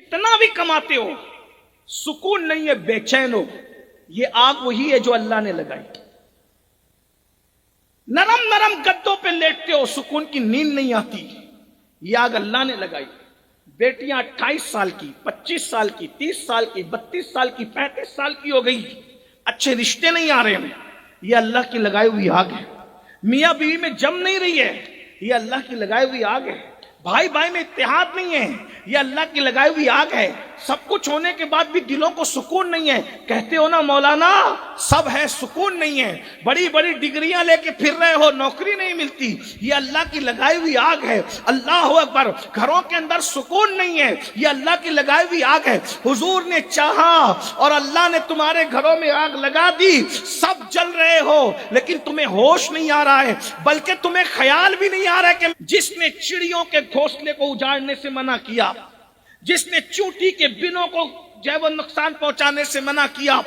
کتنا بھی کماتے ہو سکون نہیں ہے، بے چین ہو. یہ آگ وہی ہے جو اللہ نے لگائی. نرم نرم گدوں پہ لیٹتے ہو، سکون کی نیند نہیں آتی، یہ آگ اللہ نے لگائی. بیٹیاں 28 سال کی، 25 سال کی، 30 سال کی، 32 سال کی، 35 سال کی ہو گئی، اچھے رشتے نہیں آ رہے ہیں، یہ اللہ کی لگائی ہوئی آگ ہے. میاں بیوی میں جم نہیں رہی ہے، یہ اللہ کی لگائی ہوئی آگ ہے. بھائی بھائی میں اتحاد نہیں ہے، یہ اللہ کی لگائی ہوئی آگ ہے. سب کچھ ہونے کے بعد بھی دلوں کو سکون نہیں ہے. کہتے ہو نا مولانا سب ہے سکون نہیں ہے، بڑی بڑی ڈگریاں لے کے پھر رہے ہو، نوکری نہیں ملتی، یہ اللہ کی لگائی ہوئی آگ ہے. اللہ اکبر. گھروں کے اندر سکون نہیں ہے، یہ اللہ کی لگائی ہوئی آگ ہے. حضور نے چاہا اور اللہ نے تمہارے گھروں میں آگ لگا دی، سب جل رہے ہو لیکن تمہیں ہوش نہیں آ رہا ہے، بلکہ تمہیں خیال بھی نہیں آ رہا ہے کہ جس نے چڑیوں کے گھونسلے کو اجاڑنے سے منع کیا، جس نے چونٹی کے بنوں کو جو ہے وہ نقصان پہنچانے سے منع کیا،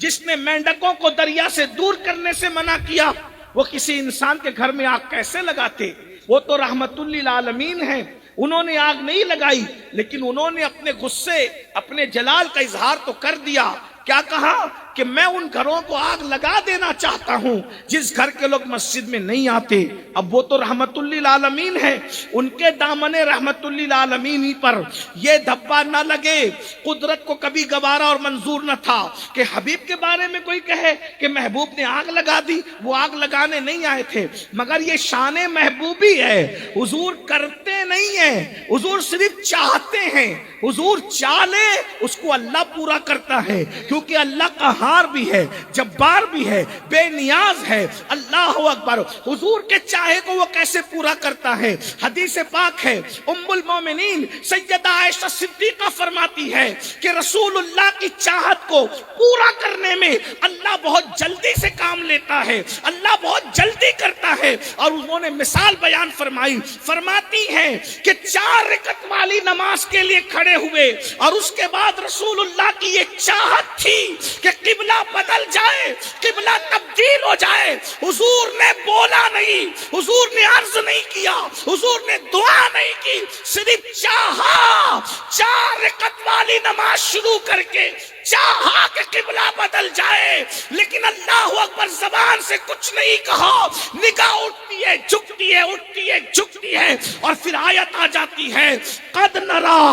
جس نے مینڈکوں کو دریا سے دور کرنے سے منع کیا، وہ کسی انسان کے گھر میں آگ کیسے لگاتے؟ وہ تو رحمت للعالمین ہیں، انہوں نے آگ نہیں لگائی، لیکن انہوں نے اپنے غصے، اپنے جلال کا اظہار تو کر دیا. کیا کہا کہ میں ان گھروں کو آگ لگا دینا چاہتا ہوں جس گھر کے لوگ مسجد میں نہیں آتے. اب وہ تو رحمت للعالمین ہے، ان کے دامن رحمت للعالمین ہی پر یہ دھبا نہ لگے. قدرت کو کبھی گوارا اور منظور نہ تھا کہ حبیب کے بارے میں کوئی کہے کہ محبوب نے آگ لگا دی. وہ آگ لگانے نہیں آئے تھے، مگر یہ شان محبوبی ہے. حضور کرتے نہیں ہیں، حضور صرف چاہتے ہیں. حضور چاہے اس کو اللہ پورا کرتا ہے، کیونکہ اللہ قہار بھی ہے، جبار بھی ہے، بے نیاز ہے. اللہ اکبر. حضور کے چاہے کو وہ کیسے پورا کرتا ہے؟ حدیث پاک ہے، ام المومنین سیدہ عائشہ صدیقہ فرماتی ہے کہ رسول اللہ کی چاہت کو پورا کرنے میں اللہ بہت جلدی سے کام لیتا ہے، اللہ بہت جلدی کرتا ہے. اور انہوں نے مثال بیان فرمائی، فرماتی ہیں کہ 4 رکعت والی نماز کے لیے کھڑے ہوئے اور اس کے بعد رسول اللہ کی یہ چاہت تھی کہ قبلہ بدل جائے، قبلہ تبدیل ہو جائے. حضور نے بولا نہیں، حضور نے عرض نہیں کیا، حضور نے دعا نہیں کی، صرف چاہا. 4 رکعت والی نماز شروع کر کے چاہا کہ قبلہ بدل جائے، لیکن اللہ اکبر زبان سے کچھ نہیں کہا. نگاہ اٹھتی ہے، جھکتی ہے، اٹھتی ہے، جھکتی ہے، اور پھر آیت آ جاتی ہے، قد نرا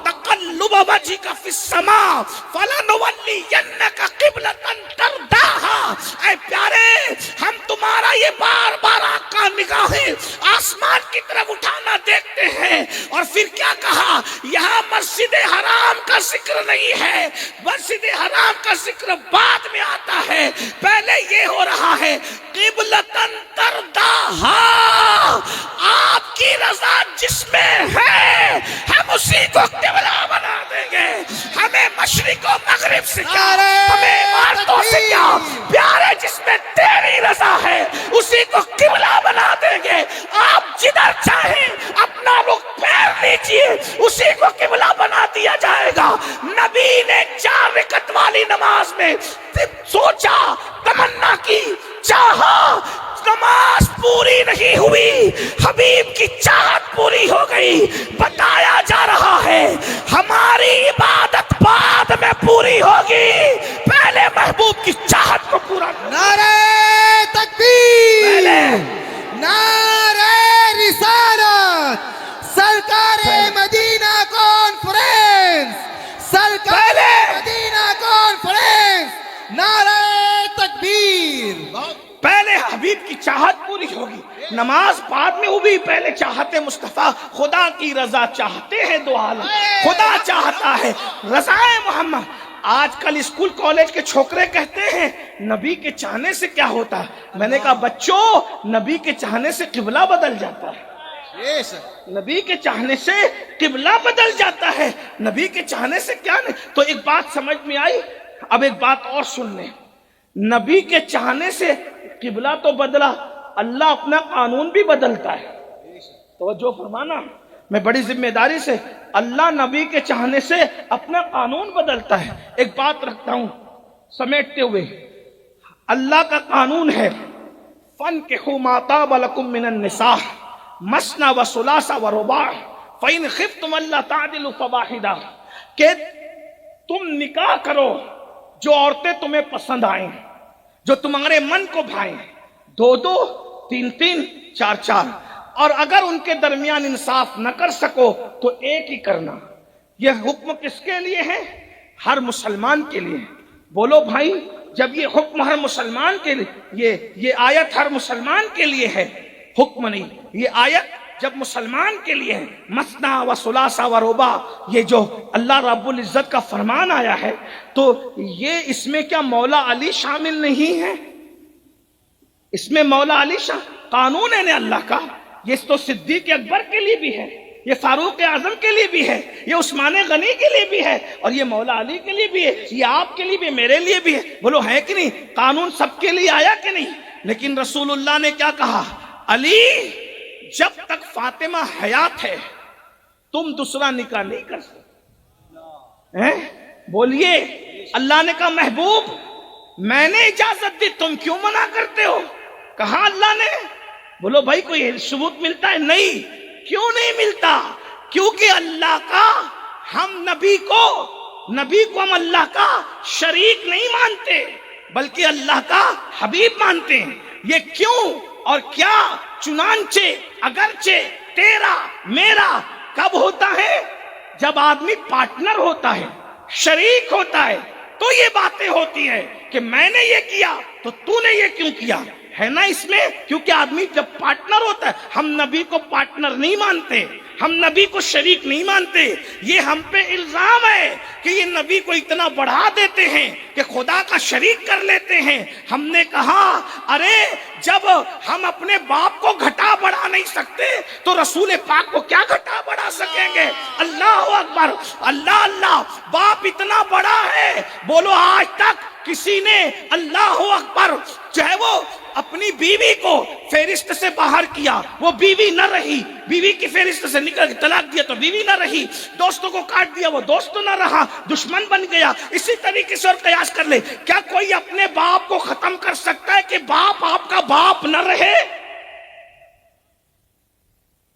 تقلب وجهك في السماء فلنولينك قبلة ترضاها. اے پیارے، ہم تمہارا یہ بار بار آقا نگاہیں آسمان کی طرف اٹھانا دیکھتے ہیں. اور پھر کیا کہا؟ یہاں مسجد حرام کا ذکر نہیں ہے، مسجد حرام کا ذکر بعد میں آتا ہے، پہلے یہ ہو رہا ہے قبلتن ترضاها. آپ کی رضا جس میں ہے ہم اسی کو قبلہ بنا دیں گے. ہمیں مشرق و مغرب سے کیا، ہمیں عمارتوں سے کیا، پیارے جس میں تیری رضا ہے اسی کو قبلہ بنا دیں گے. آپ جدھر چاہیں اپنا رخ پھیر لیجئے، اسی کو قبلہ بنا دیا جائے گا. نبی نے 4 رکعت والی نماز میں سوچا، تمنا کی، چاہا، نماز پوری نہیں ہوئی، حبیب کی چاہت پوری ہو گئی. بتایا جا رہا ہے ہماری عبادت بعد میں پوری ہوگی، پہلے محبوب کی چاہت کو پورا کرو. نعرہ تکبیر، پہلے نعرہ رسالت، سرکار مدینہ کانفرنس، سرکار مدینہ کانفرنس، نعرہ تکبیر. پہلے حبیب کی چاہت پوری ہوگی، نماز بعد میں ہوگی. پہلے چاہتے مصطفیٰ، خدا کی رضا چاہتے ہیں دو عالم، خدا چاہتا ہے رضا محمد. آج کل اسکول کالج کے چھوکرے کہتے ہیں نبی کے چاہنے سے کیا ہوتا ہے. میں نے کہا بچوں، نبی کے چاہنے سے قبلہ بدل جاتا ہے، نبی کے چاہنے سے قبلہ بدل جاتا ہے، نبی کے چاہنے سے کیا نہیں. تو ایک بات سمجھ میں آئی. اب ایک بات اور سن لیں، نبی کے چاہنے سے قبلہ تو بدلا، اللہ اپنا قانون بھی بدلتا ہے. توجہ فرمانا، میں بڑی ذمہ داری سے، اللہ نبی کے چاہنے سے اپنا قانون بدلتا ہے. ایک بات رکھتا ہوں سمیٹتے ہوئے، اللہ کا قانون ہے فَانْكِحُوا مَا طَابَ لَكُم مِّنَ النِّسَاءِ مَثْنَىٰ وَثُلَاثَ وَرُبَاعَ فَإِنْ خِفْتُمْ أَلَّا تَعْدِلُوا فَوَاحِدَةً. کہ تم نکاح کرو جو عورتیں تمہیں پسند آئیں، جو تمہارے من کو بھائیں، 2 3 4 اور اگر ان کے درمیان انصاف نہ کر سکو تو ایک ہی کرنا۔ یہ حکم کس کے لیے ہے؟ ہر مسلمان کے لیے۔ بولو بھائی، جب یہ حکم ہر مسلمان کے لیے، یہ آیت ہر مسلمان کے لیے ہے، حکم نہیں، یہ آیت جب مسلمان کے لیے ہے، مثنا و ثلاثہ و رباع، یہ جو اللہ رب العزت کا فرمان آیا ہے، تو یہ اس میں کیا مولا علی شامل نہیں ہے؟ اس میں مولا علی قانون ہے اللہ کا، یہ تو صدیق اکبر کے لیے بھی ہے، یہ فاروق اعظم کے لیے بھی ہے، یہ عثمان غنی کے لیے بھی ہے، اور یہ مولا علی کے لیے بھی ہے، یہ آپ کے لیے بھی، میرے لیے بھی ہے۔ بولو ہے کہ نہیں؟ قانون سب کے لیے آیا کہ نہیں؟ لیکن رسول اللہ نے کیا کہا؟ علی، جب تک فاطمہ حیات ہے تم دوسرا نکاح نہیں کر سکتے۔ بولیے، اللہ نے کہا محبوب میں نے اجازت دی، تم کیوں منع کرتے ہو؟ کہا اللہ نے۔ بولو بھائی کوئی ثبوت ملتا ہے؟ نہیں۔ کیوں نہیں ملتا؟ کیونکہ اللہ کا ہم نبی کو ہم اللہ کا شریک نہیں مانتے بلکہ اللہ کا حبیب مانتے ہیں۔ یہ کیوں اور کیا؟ چنانچہ اگرچہ تیرا میرا کب ہوتا ہے؟ جب آدمی پارٹنر ہوتا ہے، شریک ہوتا ہے، تو یہ باتیں ہوتی ہیں کہ میں نے یہ کیا تو تو نے یہ کیوں کیا، ہے نا اس میں؟ کیونکہ آدمی جب پارٹنر ہوتا ہے، ہم نبی کو پارٹنر نہیں مانتے، ہم نبی کو شریک نہیں مانتے۔ یہ ہم پہ الزام ہے کہ یہ نبی کو اتنا بڑھا دیتے ہیں کہ خدا کا شریک کر لیتے ہیں۔ ہم نے کہا ارے جب ہم اپنے باپ کو گھٹا بڑھا نہیں سکتے تو رسول پاک کو کیا گھٹا بڑھا سکیں گے؟ اللہ اکبر، اللہ اللہ، باپ اتنا بڑا ہے۔ بولو آج تک کسی نے اللہ اکبر، چاہے وہ اپنی بیوی کو فہرست سے باہر کیا، وہ بیوی نہ رہی، بیوی کی فہرست سے نکل کے طلاق دیا تو بیوی نہ رہی، دوستوں کو کاٹ دیا وہ دوست نہ رہا، دشمن بن گیا، اسی طریقے سے اور قیاس کر لے۔ کیا کوئی اپنے باپ کو ختم کر سکتا ہے کہ باپ آپ کا باپ نہ رہے؟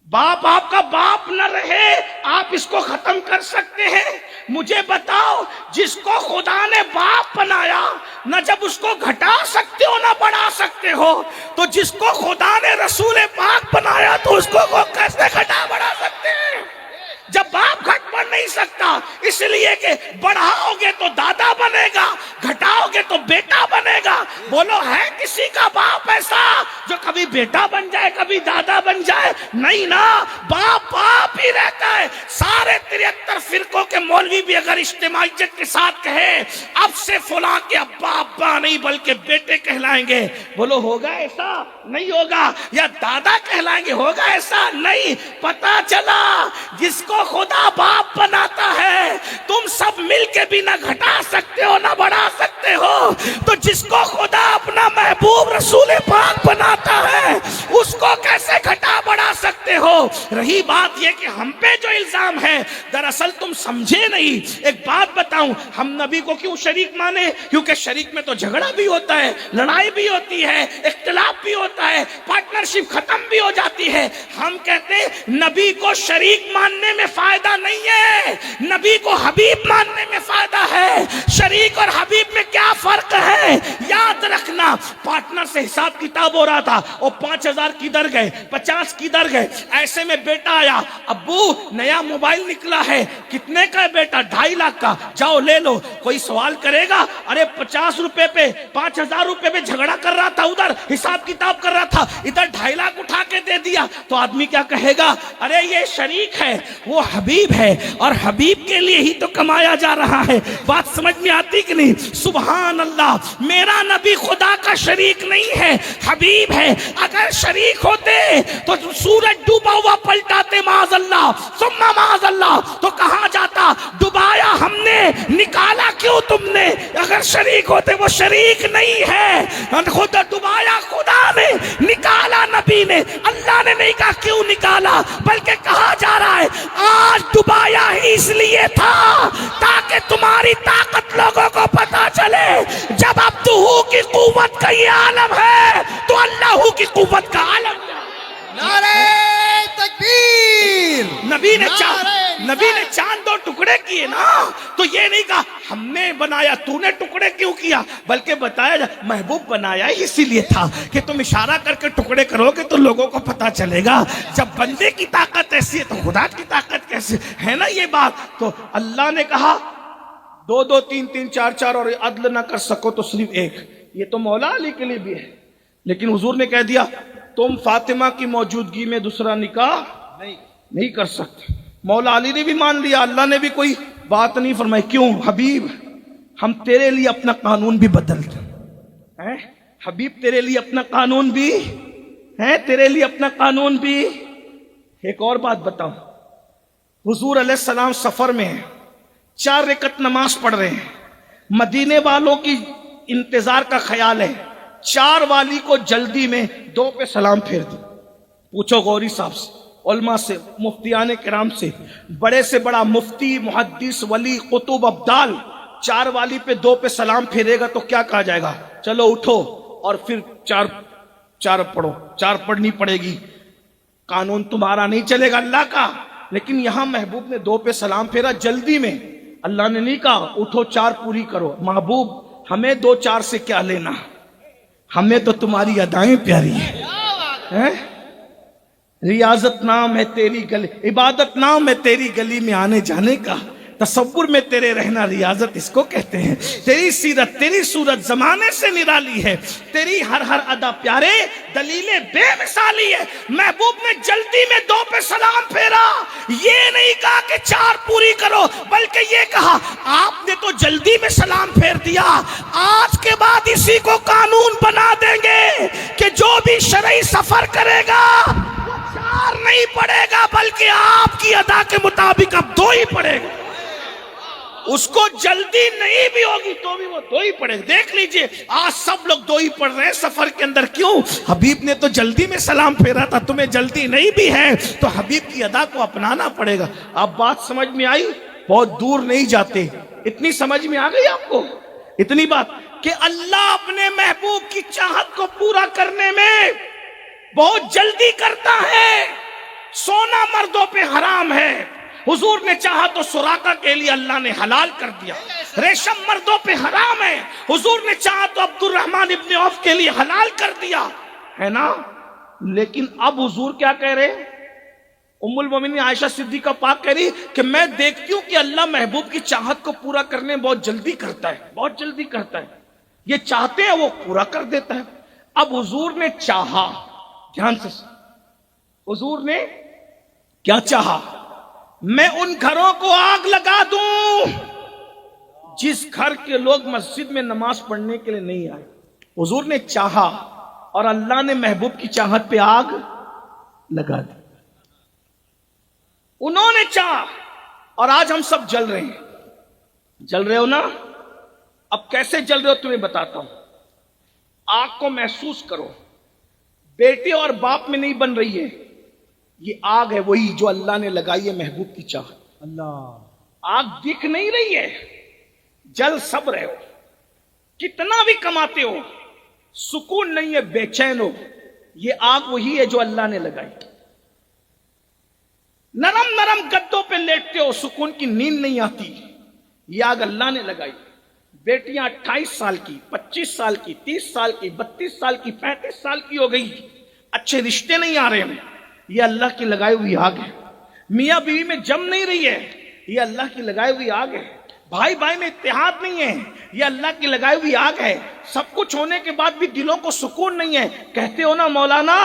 باپ آپ کا باپ نہ رہے، آپ اس کو ختم کر سکتے ہیں؟ مجھے بتاؤ، جس کو خدا نے باپ بنایا، نہ جب اس کو گھٹا سکتے ہو نہ بڑھا سکتے ہو، تو جس کو خدا نے رسول پاک بنایا تو اس کو کیسے گھٹا بڑھا سکتے ہیں؟ جب باپ گھٹ بڑھ نہیں سکتا، اس لیے کہ بڑھاؤ گے تو دادا بنے گا، گھٹاؤ گے تو بیٹا بنے گا۔ بولو ہے کسی کا باپ ایسا جو کبھی بیٹا بن جائے کبھی دادا بن جائے؟ نہیں نا، باپ باپ ہی رہتا ہے۔ سارے 73 فرقوں کے مولوی بھی اگر اجتماعیت کے ساتھ کہے اب سے فلاں کے ابا ابا نہیں بلکہ بیٹے کہلائیں گے، بولو ہوگا ایسا؟ نہیں ہوگا۔ یا دادا کہلائیں گے، ہوگا ایسا؟ نہیں۔ پتا چلا جس کو خدا باپ بناتا ہے تم سب مل کے بھی نہ گھٹا سکتے ہو نہ بڑھا سکتے ہو، تو جس کو خدا اپنا محبوب رسول پاک بناتا ہے اس کو کیسے گھٹا بڑھا سکتے ہو؟ رہی بات یہ کہ ہم پہ جو الزام ہے، دراصل تم سمجھے نہیں۔ ایک بات بتاؤں، ہم نبی کو کیوں شریک مانے؟ کیونکہ شریک میں تو جھگڑا بھی ہوتا ہے، لڑائی بھی ہوتی ہے، اختلاف بھی ہوتا ہے، پارٹنرشپ ختم بھی ہو جاتی ہے۔ ہم کہتے ہیں نبی کو شریک ماننے میں فائدہ نہیں ہے، نبی کو حبیب ماننے میں فائدہ ہے۔ شریک اور حبیب میں کیا فرق ہے؟ یاد رکھنا، پارٹنر سے حساب کتاب ہو رہا تھا، وہ 5000 کدھر گئے، 50 کدھر گئے، ایسے میں بیٹا آیا، ابو نیا موبائل نکلا ہے، کتنے کا ہے بیٹا؟ 2.5 لاکھ کا، جاؤ لے لو۔ کوئی سوال کرے گا؟ ارے 50 روپے پہ 5000 روپے پہ جھگڑا کر رہا تھا، ادھر حساب کتاب کر رہا تھا، ادھر 2.5 لاکھ اٹھا کے دے دیا، تو آدمی کیا کہے گا؟ ارے یہ شریک ہے، وہ حبیب ہے، اور حبیب کے لیے ہی تو کمایا جا رہا ہے۔ بات سمجھ میں آتی کہ نہیں؟ سبحان اللہ، میرا نبی خدا کا شریک نہیں ہے، حبیب ہے۔ اگر شریک ہوتے تو سورج ڈوبا ہوا پلٹاتے معاذ اللہ ثم معاذ اللہ، تو کہاں جاتا؟ ڈبایا ہم نے، نکالا کیوں تم نے؟ اگر شریک ہوتے، وہ شریک نہیں ہے، خود ڈبایا خدا نے، نکالا نبی نے۔ اللہ نے نہیں کہا کیوں نکالا، بلکہ کہا جا رہا ہے آج ڈبایا ہی اس لیے تھا تاکہ تمہاری طاقت لوگوں کو پتا چلے۔ جب عبدہ کی قوت کا یہ عالم ہے تو اللہ کی قوت کا عالم ہے۔ نعرہ تکبیر، نبی نے چاند دو ٹکڑے کیے نا، تو یہ نہیں کہا ہم نے بنایا تو نے ٹکڑے کیوں کیا، بلکہ بتایا محبوب بنایا ہی اسی لیے تھا کہ تم اشارہ کر کے ٹکڑے کرو گے تو لوگوں کو پتا چلے گا، جب بندے کی طاقت ایسی ہے تو خدا کی طاقت کیسے ہے نا یہ بات۔ تو اللہ نے کہا دو دو تین تین چار چار اور عدل نہ کر سکو تو صرف ایک، یہ تو مولا علی کے لیے بھی ہے، لیکن حضور نے کہہ دیا تم فاطمہ کی موجودگی میں دوسرا نکاح نہیں کر سکتے۔ مولا علی نے بھی مان لیا، اللہ نے بھی کوئی بات نہیں فرمائی۔ کیوں حبیب، ہم تیرے لیے اپنا قانون بھی بدلتے ہیں، حبیب تیرے لیے اپنا قانون بھی ہے، تیرے لیے اپنا قانون بھی۔ ایک اور بات بتاؤں، حضور علیہ السلام سفر میں ہیں، 4 رکعت نماز پڑھ رہے ہیں، مدینے والوں کی انتظار کا خیال ہے، 4 والی کو جلدی میں 2 پہ سلام پھیر دی۔ پوچھو غوری صاحب سے، علماء سے، مفتیان کرام سے، بڑے سے بڑا مفتی، محدث، ولی، قطب، ابدال 4 والی پہ 2 پہ سلام پھیرے گا تو کیا کہا جائے گا؟ چلو اٹھو اور پھر 4 پڑھو، 4 پڑھنی پڑے گی، قانون تمہارا نہیں چلے گا اللہ کا۔ لیکن یہاں محبوب نے 2 پہ سلام پھیرا جلدی میں، اللہ نے نہیں کہا اٹھو 4 پوری کرو۔ محبوب ہمیں 2 4 سے کیا لینا، ہمیں تو تمہاری ادائیں پیاری ہیں۔ ریاضت نام ہے تیری گلی، عبادت نام ہے تیری گلی میں آنے جانے کا، تصور میں تیرے رہنا ریاضت اس کو کہتے ہیں۔ تیری سیرت تیری صورت زمانے سے نرالی ہے، تیری ہر ادا پیارے دلیل بے مثالی ہے۔ محبوب نے جلدی میں 2 پہ سلام پھیرا، یہ نہیں کہا کہ 4 پوری کرو، بلکہ یہ کہا آپ نے تو جلدی میں سلام پھیر دیا، آج کے بعد اسی کو قانون بنا دیں گے کہ جو بھی شرعی سفر کرے گا 4 نہیں پڑے گا، بلکہ آپ کی ادا کے مطابق اب 2 ہی پڑے گا۔ اس کو جلدی نہیں بھی ہوگی تو بھی وہ 2 ہی پڑھے گا۔ دیکھ لیجئے آج سب لوگ 2 ہی پڑھ رہے ہیں سفر کے اندر، کیوں؟ حبیب نے تو جلدی میں سلام پھیرا تھا، تمہیں جلدی نہیں بھی ہے تو حبیب کی ادا کو اپنانا پڑے گا۔ اب بات سمجھ میں آئی؟ بہت دور نہیں جاتے، اتنی سمجھ میں آ گئی آپ کو، اتنی بات کہ اللہ اپنے محبوب کی چاہت کو پورا کرنے میں بہت جلدی کرتا ہے۔ سونا مردوں پہ حرام ہے، حضور نے چاہا تو سراقہ کے لیے اللہ نے حلال کر دیا۔ ریشم مردوں پہ حرام ہے، حضور نے چاہا تو عبد الرحمن ابن عوف کے لیے حلال کر دیا ہے نا۔ لیکن اب حضور کیا کہہ رہے؟ ام المومنین عائشہ صدیقہ پاک کہہ رہی کہ میں دیکھتی ہوں کہ اللہ محبوب کی چاہت کو پورا کرنے میں بہت جلدی کرتا ہے، بہت جلدی کرتا ہے، یہ چاہتے ہیں وہ پورا کر دیتا ہے۔ اب حضور نے چاہا، دھیان سے، حضور نے کیا چاہا؟ میں ان گھروں کو آگ لگا دوں جس گھر کے لوگ مسجد میں نماز پڑھنے کے لیے نہیں آئے۔ حضور نے چاہا اور اللہ نے محبوب کی چاہت پہ آگ لگا دی۔ انہوں نے چاہا اور آج ہم سب جل رہے ہیں۔ جل رہے ہو نا؟ اب کیسے جل رہے ہو تمہیں بتاتا ہوں۔ آگ کو محسوس کرو، بیٹے اور باپ میں نہیں بن رہی ہے، یہ آگ ہے وہی جو اللہ نے لگائی ہے محبوب کی چاہت۔ اللہ آگ دکھ نہیں رہی ہے، جل سب رہے ہو، کتنا بھی کماتے ہو سکون نہیں ہے، بے چین ہو، یہ آگ وہی ہے جو اللہ نے لگائی۔ نرم نرم گدوں پہ لیٹتے ہو، سکون کی نیند نہیں آتی، یہ آگ اللہ نے لگائی۔ بیٹیاں 28 سال کی، 25 سال کی، 30 سال کی، 32 سال کی، 35 سال کی ہو گئی، اچھے رشتے نہیں آ رہے ہیں، یہ اللہ کی لگائی ہوئی آگ ہے۔ میاں بیوی میں جم نہیں رہی ہے، یہ اللہ کی لگائی ہوئی آگ ہے۔ بھائی بھائی میں اتحاد نہیں ہے، یہ اللہ کی لگائی ہوئی آگ ہے۔ سب کچھ ہونے کے بعد بھی دلوں کو سکون نہیں ہے، کہتے ہو نا مولانا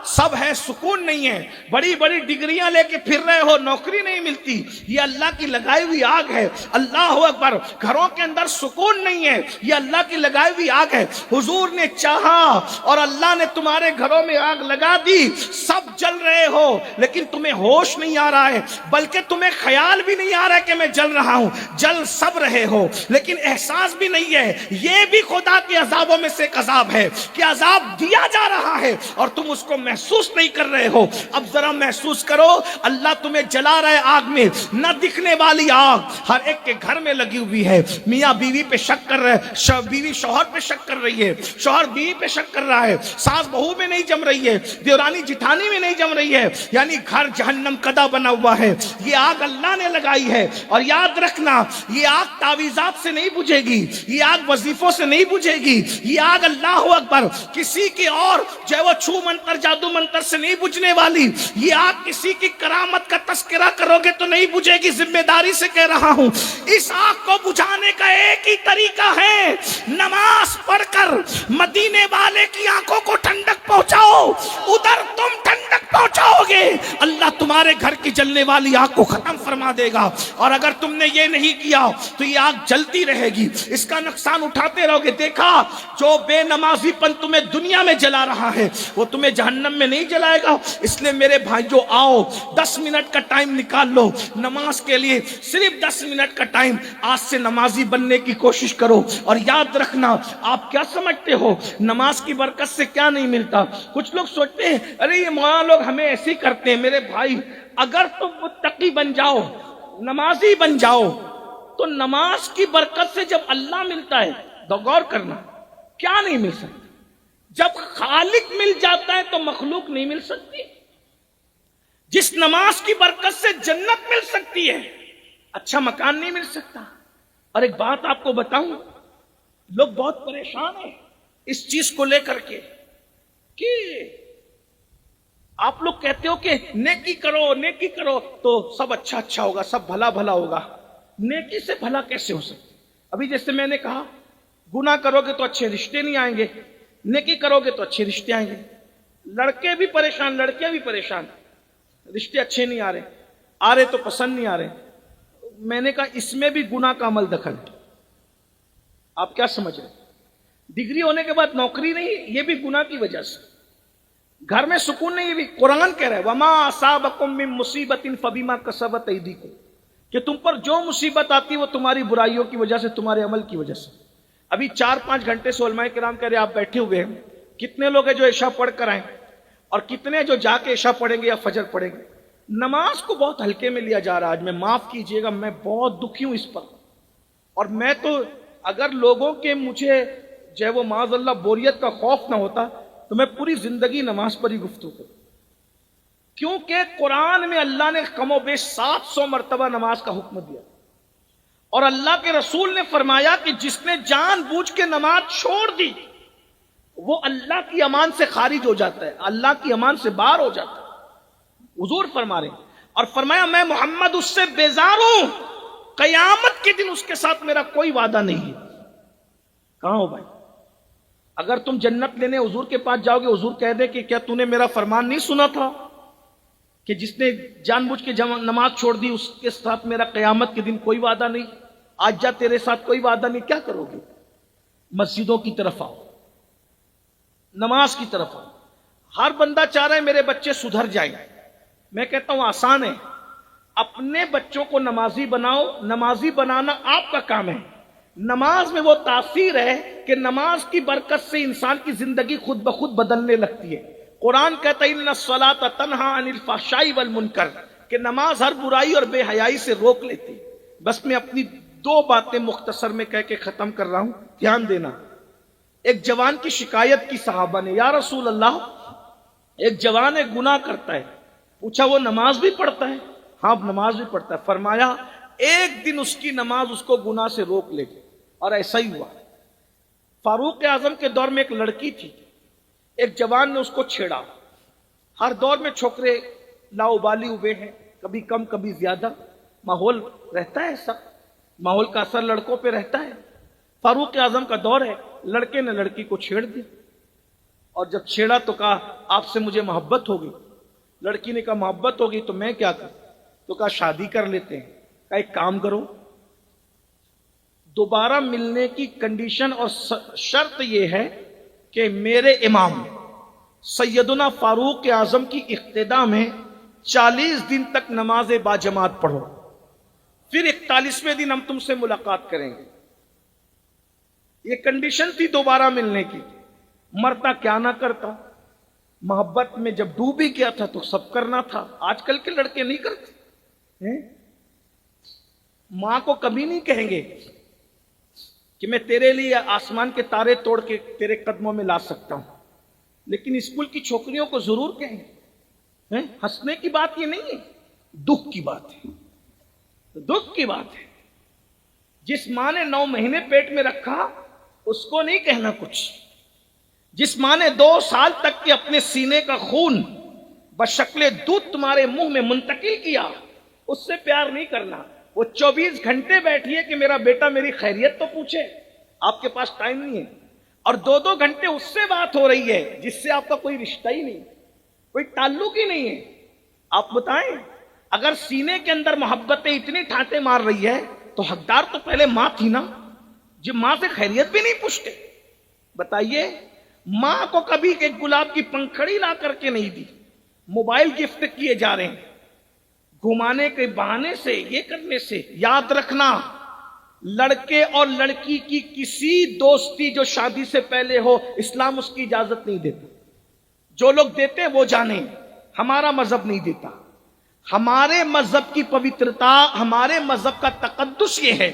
سب ہے سکون نہیں ہے، بڑی بڑی ڈگریاں لے کے پھر رہے ہو نوکری نہیں ملتی، یہ اللہ کی لگائی ہوئی آگ ہے۔ اللہ اکبر، گھروں کے اندر سکون نہیں ہے، یہ اللہ کی لگائی ہوئی آگ ہے۔ حضور نے چاہا اور اللہ نے تمہارے گھروں میں آگ لگا دی، سب جل رہے ہو لیکن تمہیں ہوش نہیں آ رہا ہے، بلکہ تمہیں خیال بھی نہیں آ رہا ہے کہ میں جل رہا ہوں، جل سب رہے ہو لیکن احساس بھی نہیں ہے۔ یہ بھی خدا کے کے عذابوں میں سے ایک عذاب ہے کہ عذاب دیا جا رہا ہے اور تم اس کو محسوس نہیں کر رہے ہو. اب ذرا محسوس کرو, اللہ تمہیں جلا رہا ہے آگ میں, نہ دکھنے والی آگ ہر ایک کے گھر میں لگی ہوئی ہے. میاں بیوی پہ شک کر رہے, بیوی شوہر پہ شک کر رہی ہے, شوہر بیوی پہ شک کر رہا ہے, ساس بہو میں نہیں جم رہی ہے, دیورانی جٹھانی میں نہیں جم رہی ہے, یعنی گھر جہنم کدا بنا ہوا ہے. یہ آگ اللہ نے لگائی ہے. اور یاد رکھنا, یہ آگ تعویذات سے نہیں بجھے گی, یہ آگ وظیفوں سے نہیں بجھے گی, یہ آگ اللہ اکبر کسی کی اور جو وہ چھو منتر جادو منتر سے نہیں بجھنے والی. یہ آگ کسی کی کرامت کا تذکرہ کرو گے تو نہیں بجھے گی, ذمہ داری سے کہہ رہا ہوں. اس آگ کو بجھانے کا ایک ہی طریقہ ہے, نماز پڑھ کر مدینے والے کی آنکھوں کو ٹھنڈک پہنچاؤ, ادھر تم ٹھنڈک پہنچاؤ گے, اللہ تمہارے گھر کی جلنے والی آگ کو ختم فرما دے گا. اور اگر تم نے یہ نہیں کیا تو یہ آگ جلتی رہے گی, اس کا نقصان اٹھاتے رہو گے. دیکھا, جو بے نمازی پن تمہیں دنیا میں جلا رہا ہے وہ تمہیں جہنم میں نہیں جلائے گا. اس لیے میرے بھائیو آؤ, 10 منٹ کا ٹائم نکال لو نماز کے لیے, صرف 10 منٹ کا ٹائم. آج سے نمازی بننے کی کوشش کرو. اور یاد رکھنا, آپ کیا سمجھتے ہو نماز کی برکت سے کیا نہیں ملتا؟ کچھ لوگ سوچتے ہیں ارے یہ مولانا لوگ ہمیں ایسے ہی کرتے ہیں. میرے بھائی, اگر تم متقی بن جاؤ, نمازی بن جاؤ, تو نماز کی برکت سے جب اللہ ملتا ہے تو غور کرنا کیا نہیں مل سکتا. جب خالق مل جاتا ہے تو مخلوق نہیں مل سکتی. جس نماز کی برکت سے جنت مل سکتی ہے, اچھا مکان نہیں مل سکتا. اور ایک بات آپ کو بتاؤں, لوگ بہت پریشان ہیں اس چیز کو لے کر کے کہ آپ لوگ کہتے ہو کہ نیکی کرو نیکی کرو تو سب اچھا اچھا ہوگا, سب بھلا بھلا ہوگا. نیکی سے بھلا کیسے ہو سکتا؟ ابھی جیسے میں نے کہا, گناہ کرو گے تو اچھے رشتے نہیں آئیں گے, نیکی کرو گے تو اچھے رشتے آئیں گے. لڑکے بھی پریشان, لڑکے بھی پریشان, رشتے اچھے نہیں آ رہے تو پسند نہیں آ رہے. میں نے کہا اس میں بھی گناہ کا عمل دخل. آپ کیا سمجھ رہے؟ ڈگری ہونے کے بعد نوکری نہیں, یہ بھی گناہ کی وجہ سے. گھر میں سکون نہیں, یہ بھی قرآن کہہ رہا ہے وما اصابکم من مصیبت فبما کسبت ایدیکم, کہ تم پر جو مصیبت آتی وہ تمہاری برائیوں کی وجہ سے, تمہارے عمل کی وجہ سے. ابھی 4-5 گھنٹے سے علماء کرام کہہ رہے آپ بیٹھے ہوئے ہیں, کتنے لوگ ہیں جو عشاء پڑھ کر آئیں اور کتنے جو جا کے عشاء پڑھیں گے یا فجر پڑھیں گے. نماز کو بہت ہلکے میں لیا جا رہا ہے. آج میں معاف کیجئے گا, میں بہت دکھی ہوں اس پر. اور میں تو اگر لوگوں کے مجھے جو ہے وہ معاذ اللہ بوریت کا خوف نہ ہوتا تو میں پوری زندگی نماز پر ہی گفتگو کروں. کیونکہ قرآن میں اللہ نے کم و بیش 700 مرتبہ نماز کا حکم دیا, اور اللہ کے رسول نے فرمایا کہ جس نے جان بوجھ کے نماز چھوڑ دی وہ اللہ کی امان سے خارج ہو جاتا ہے, اللہ کی امان سے باہر ہو جاتا ہے. حضور فرما رہے ہیں, اور فرمایا میں محمد اس سے بیزار ہوں, قیامت کے دن اس کے ساتھ میرا کوئی وعدہ نہیں ہے. کہاں ہو بھائی؟ اگر تم جنت لینے حضور کے پاس جاؤ گے, حضور کہہ دے کہ کیا تو نے میرا فرمان نہیں سنا تھا کہ جس نے جان بوجھ کے نماز چھوڑ دی اس کے ساتھ میرا قیامت کے دن کوئی وعدہ نہیں, آج جا تیرے ساتھ کوئی وعدہ نہیں. کیا کرو گے؟ مسجدوں کی طرف آؤ, نماز کی طرف آؤ. ہر بندہ چاہ رہا ہے میرے بچے سدھر جائیں. میں کہتا ہوں آسان ہے, اپنے بچوں کو نمازی بناؤ. نمازی بنانا آپ کا کام ہے. نماز میں وہ تاثیر ہے کہ نماز کی برکت سے انسان کی زندگی خود بخود بدلنے لگتی ہے. قرآن کہتا ہے ان الصلاۃ تنہا عن الفحشاء والمنکر, کہ نماز ہر برائی اور بے حیائی سے روک لیتی. بس میں اپنی 2 باتیں مختصر میں کہہ کے ختم کر رہا ہوں, دھیان دینا. ایک جوان کی شکایت کی صحابہ نے, یا رسول اللہ ایک جوان ایک گناہ کرتا ہے. پوچھا وہ نماز بھی پڑھتا ہے؟ ہاں نماز بھی پڑھتا ہے. فرمایا ایک دن اس کی نماز اس کو گناہ سے روک لے گی. اور ایسا ہی ہوا. فاروق اعظم کے دور میں ایک لڑکی تھی, ایک جوان نے اس کو چھیڑا. ہر دور میں چھوکرے لاؤبالی ہوئے ہیں, کبھی کم کبھی زیادہ, ماحول رہتا ہے ایسا, ماحول کا اثر لڑکوں پہ رہتا ہے. فاروق اعظم کا دور ہے, لڑکے نے لڑکی کو چھیڑ دیا. اور جب چھیڑا تو کہا آپ سے مجھے محبت ہوگی. لڑکی نے کہا محبت ہوگی تو میں کیا کروں؟ تو کہا شادی کر لیتے ہیں. کہا ایک کام کرو, دوبارہ ملنے کی کنڈیشن اور شرط یہ ہے کہ میرے امام سیدنا فاروق اعظم کی اقتداء میں 40 دن تک نماز باجماعت پڑھو, پھر 41ویں دن ہم تم سے ملاقات کریں گے. یہ کنڈیشن تھی دوبارہ ملنے کی، مرتا کیا نہ کرتا، محبت میں جب ڈوب ہی گیا تھا تو سب کرنا تھا۔ آج کل کے لڑکے نہیں کرتے، ماں کو کبھی نہیں کہیں گے کہ میں تیرے لیے آسمان کے تارے توڑ کے تیرے قدموں میں لا سکتا ہوں، لیکن اسکول کی چھوکریوں کو ضرور کہیں۔ ہنسنے کی بات یہ نہیں ہے، دکھ کی بات ہے، دکھ کی بات ہے۔ جس ماں نے 9 مہینے پیٹ میں رکھا اس کو نہیں کہنا کچھ، جس ماں نے 2 سال تک کے اپنے سینے کا خون بشکل دودھ تمہارے منہ میں منتقل کیا، اس سے پیار نہیں کرنا۔ وہ 24 گھنٹے بیٹھی ہے کہ میرا بیٹا میری خیریت تو پوچھے، آپ کے پاس ٹائم نہیں ہے، اور 2 گھنٹے اس سے بات ہو رہی ہے جس سے آپ کا کوئی رشتہ ہی نہیں، کوئی تعلق ہی نہیں ہے۔ آپ بتائیں، اگر سینے کے اندر محبتیں اتنی ٹھاٹے مار رہی ہے تو حقدار تو پہلے ماں تھی نا، جو ماں سے خیریت بھی نہیں پوچھتے۔ بتائیے، ماں کو کبھی ایک گلاب کی پنکھڑی لا کر کے نہیں دی، موبائل گفٹ کیے جا رہے ہیں گھمانے کے بہانے سے، یہ کرنے سے۔ یاد رکھنا، لڑکے اور لڑکی کی کسی دوستی جو شادی سے پہلے ہو، اسلام اس کی اجازت نہیں دیتا۔ جو لوگ دیتے وہ جانیں، ہمارا مذہب نہیں دیتا۔ ہمارے مذہب کی پوترتا، ہمارے مذہب کا تقدس یہ ہے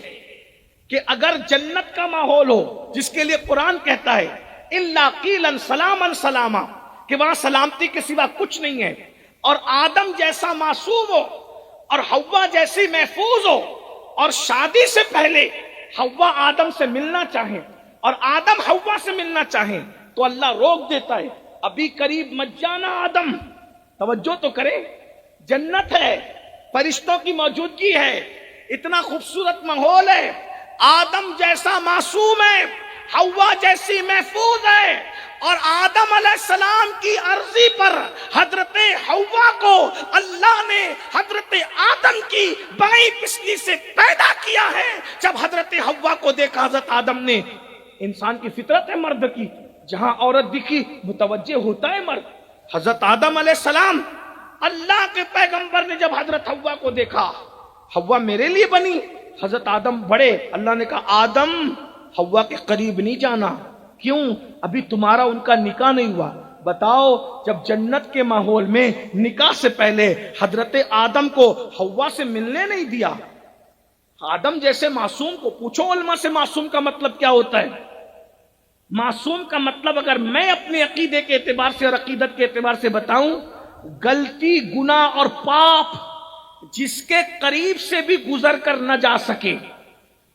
کہ اگر جنت کا ماحول ہو، جس کے لیے قرآن کہتا ہے الا قیلا سلاما سلاما، کہ وہاں سلامتی کے سوا کچھ نہیں ہے، اور آدم جیسا معصوم ہو اور حوا جیسی محفوظ ہو، اور شادی سے پہلے حوا آدم سے ملنا چاہیں اور آدم حوا سے ملنا چاہیں تو اللہ روک دیتا ہے، ابھی قریب مت جانا آدم، توجہ تو کرے۔ جنت ہے، فرشتوں کی موجودگی ہے، اتنا خوبصورت ماحول ہے، آدم جیسا معصوم ہے، حوا جیسی محفوظ ہے، اور آدم علیہ السلام کی عرضی پر حضرت حوا کو اللہ نے حضرت آدم کی بائیں پسلی سے پیدا کیا ہے۔ جب حضرت حوا کو دیکھا حضرت آدم نے، انسان کی فطرت ہے مرد کی، جہاں عورت دکھی متوجہ ہوتا ہے مرد۔ حضرت آدم علیہ السلام، اللہ کے پیغمبر نے جب حضرت حوا کو دیکھا، حوا میرے لیے بنی، حضرت آدم بڑے، اللہ نے کہا آدم حوا کے قریب نہیں جانا، کیوں؟ ابھی تمہارا ان کا نکاح نہیں ہوا۔ بتاؤ، جب جنت کے ماحول میں نکاح سے پہلے حضرت آدم کو حوا سے ملنے نہیں دیا، آدم جیسے معصوم کو پوچھو علماء سے معصوم کا مطلب کیا ہوتا ہے؟ معصوم کا مطلب اگر میں اپنے عقیدے کے اعتبار سے اور عقیدت کے اعتبار سے بتاؤں، غلطی، گناہ اور پاپ جس کے قریب سے بھی گزر کر نہ جا سکے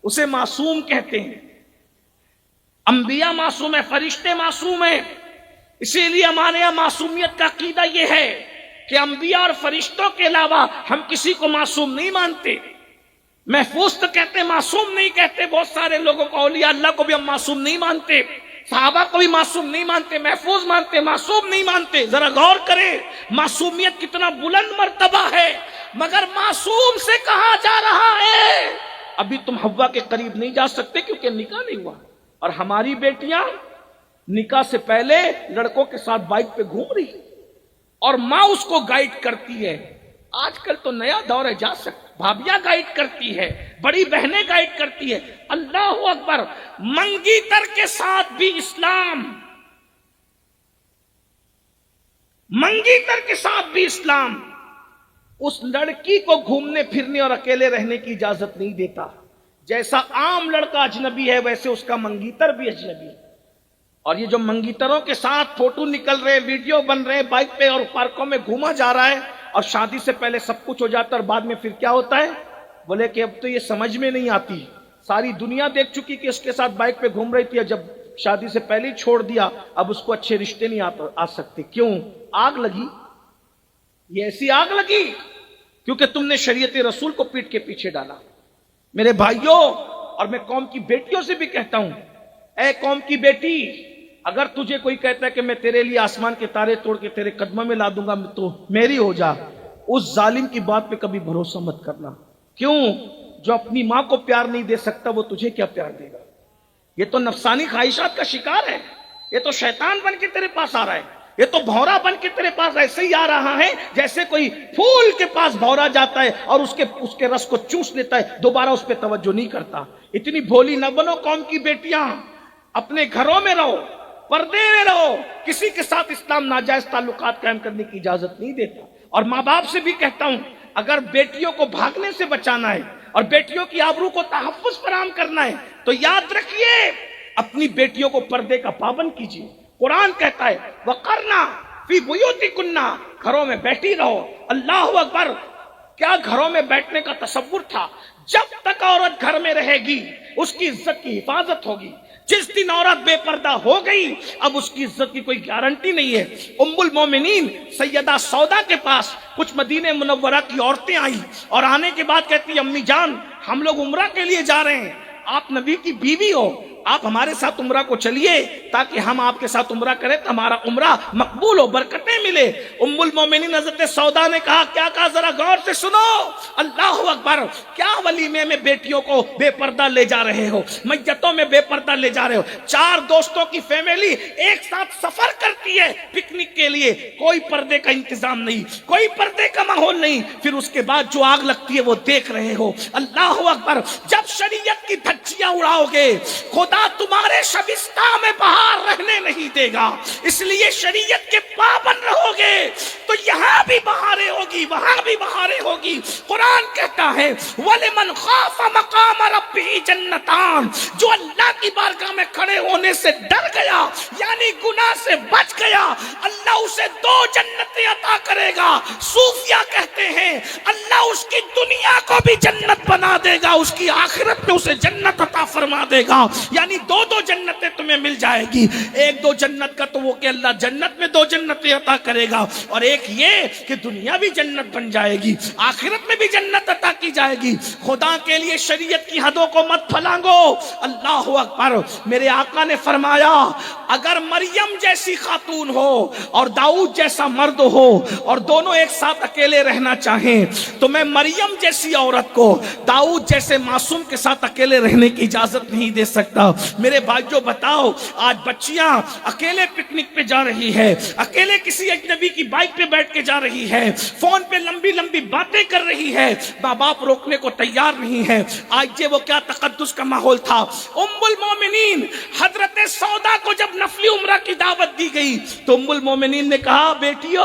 اسے معصوم کہتے ہیں۔ انبیاء معصوم ہیں، فرشتے معصوم ہیں، اسی لیے ہمارے یہاں معصومیت کا عقیدہ یہ ہے کہ انبیاء اور فرشتوں کے علاوہ ہم کسی کو معصوم نہیں مانتے۔ محفوظ تو کہتے، معصوم نہیں کہتے۔ بہت سارے لوگوں کو، اولیاء اللہ کو بھی ہم معصوم نہیں مانتے، صحابہ کو بھی معصوم نہیں مانتے، محفوظ مانتے، معصوم نہیں مانتے۔ ذرا غور کریں، معصومیت کتنا بلند مرتبہ ہے، مگر معصوم سے کہا جا رہا ہے ابھی تم حوا کے قریب نہیں جا سکتے کیونکہ نکاح نہیں ہوا۔ اور ہماری بیٹیاں نکاح سے پہلے لڑکوں کے ساتھ بائک پہ گھوم رہی اور ماں اس کو گائیڈ کرتی ہے۔ آج کل تو نیا دور ہے، جا سکتے، بھابیاں گائیڈ کرتی ہے، بڑی بہنیں گائیڈ کرتی ہے۔ اللہ اکبر، منگیتر کے ساتھ بھی اسلام، منگیتر کے ساتھ بھی اسلام اس لڑکی کو گھومنے پھرنے اور اکیلے رہنے کی اجازت نہیں دیتا۔ جیسا عام لڑکا اجنبی ہے ویسے اس کا منگیتر بھی اجنبی ہے۔ اور یہ جو منگیتروں کے ساتھ فوٹو نکل رہے، ویڈیو بن رہے، بائک پہ اور پارکوں میں گھوما جا رہا ہے، اور شادی سے پہلے سب کچھ ہو جاتا ہے اور بعد میں پھر کیا ہوتا ہے؟ بولے کہ اب تو یہ سمجھ میں نہیں آتی، ساری دنیا دیکھ چکی کہ اس کے ساتھ بائک پہ گھوم رہی تھی، جب شادی سے پہلے ہی چھوڑ دیا، اب اس کو اچھے رشتے نہیں آ سکتے۔ کیوں؟ آگ لگی، یہ ایسی آگ لگی کیونکہ تم نے شریعت رسول کو پیٹ کے پیچھے ڈالا۔ میرے بھائیوں، اور میں قوم کی بیٹیوں سے بھی کہتا ہوں، اے قوم کی بیٹی، اگر تجھے کوئی کہتا ہے کہ میں تیرے لیے آسمان کے تارے توڑ کے تیرے قدموں میں لا دوں گا تو میری ہو جا، اس ظالم کی بات پہ کبھی بھروسہ مت کرنا۔ کیوں؟ جو اپنی ماں کو پیار نہیں دے سکتا وہ تجھے کیا پیار دے گا؟ یہ تو نفسانی خواہشات کا شکار ہے، یہ تو شیطان بن کے تیرے پاس آ رہا ہے، یہ تو بھورا بن کے تیرے پاس ایسے ہی آ رہا ہے جیسے کوئی پھول کے پاس بھورا جاتا ہے اور اس کے رس کو چوس لیتا ہے، دوبارہ اس پہ توجہ نہیں کرتا۔ اتنی بھولی نہ بنو قوم کی بیٹیاں، اپنے گھروں میں رہو، پردے میں رہو، کسی کے ساتھ اسلام ناجائز تعلقات قائم کرنے کی اجازت نہیں دیتا۔ اور ماں باپ سے بھی کہتا ہوں، اگر بیٹیوں کو بھاگنے سے بچانا ہے اور بیٹیوں کی آبرو کو تحفظ فراہم کرنا ہے تو یاد رکھیے اپنی بیٹیوں کو پردے کا پابند کیجیے۔ قرآن کہتا ہے وَقَرْنَا فِي بُيُوتِكُنَّ، گھروں میں بیٹھی رہو۔ اللہ اکبر! کیا گھروں میں بیٹھنے کا تصور تھا؟ جب تک عورت گھر میں رہے گی اس کی عزت کی حفاظت ہوگی۔ جس دن عورت بے پردہ ہو گئی اب اس کی عزت کی کوئی گارنٹی نہیں ہے۔ ام المومنین سیدہ سودا کے پاس کچھ مدینہ منورہ کی عورتیں آئیں اور آنے کے بعد کہتی امی جان ہم لوگ عمرہ کے لیے جا رہے ہیں، آپ نبی کی بیوی ہو، آپ ہمارے ساتھ عمرہ کو چلیے تاکہ ہم آپ کے ساتھ عمرہ کریں تو ہمارا عمرہ مقبول ہو، برکتیں ملے۔ ام المومنین حضرت سودا نے کہا، کیا کہا ذرا غور سے سنو، اللہ اکبر! کیا ولیمے میں بیٹیوں کو بے پردہ لے جا رہے ہو، میتوں میں بے پردہ لے جا رہے ہو؟ 4 دوستوں کی فیملی ایک ساتھ سفر کرتی ہے پکنک کے لیے، کوئی پردے کا انتظام نہیں، کوئی پردے کا ماحول نہیں، پھر اس کے بعد جو آگ لگتی ہے وہ دیکھ رہے ہو۔ اللہ اکبر! جب شریعت کی دھجیاں اڑاؤ گے خدا تمہارے شبستان میں بہار رہنے نہیں دے گا، اس لیے شریعت کے پابند رہو گے تو یہاں بھی بہاریں ہوگی وہاں بھی بہاریں ہوگی۔ قرآن کہتا ہے وَلِمَنْ خَافَ مَقَامَ رَبِّهِ جَنَّتَانِ، جو اللہ کی بارگاہ میں کھڑے ہونے سے ڈر گیا یعنی گناہ سے بچ گیا، اللہ اسے 2 جنتیں عطا کرے گا۔ صوفیہ کہتے ہیں اللہ اس کی دنیا کو بھی جنت بنا دے گا، اس کی آخرت میں اسے جنت عطا فرما دے گا، یعنی 2 جنتیں تمہیں مل جائے گی۔ ایک 2 جنت کا تو وہ کہ اللہ جنت میں 2 جنتیں عطا کرے گا، اور ایک یہ کہ دنیا بھی جنت بن جائے گی، آخرت میں بھی جنت عطا کی جائے گی۔ خدا کے لیے شریعت کی حدوں کو مت پھلانگو۔ اللہ اکبر! میرے آقا نے فرمایا اگر مریم جیسی خاتون ہو اور داؤد جیسا مرد ہو اور دونوں ایک ساتھ اکیلے رہنا چاہیں تو میں مریم جیسی عورت کو داؤد جیسے معصوم کے ساتھ اکیلے رہنے کی اجازت نہیں دے سکتا۔ میرے بھائیو بتاؤ، آج بچیاں اکیلے پکنک پہ جا رہی ہے، اکیلے کسی اجنبی کی بائک پہ بیٹھ کے جا رہی ہے، فون پہ لمبی لمبی باتیں کر رہی ہے، ماں باپ روکنے کو تیار نہیں ہے۔ آج یہ وہ کیا تقدس کا ماحول تھا۔ ام المومنین حضرت سودا کو جب نفلی عمرہ کی دعوت دی گئی تو ام المومنین نے کہا بیٹیو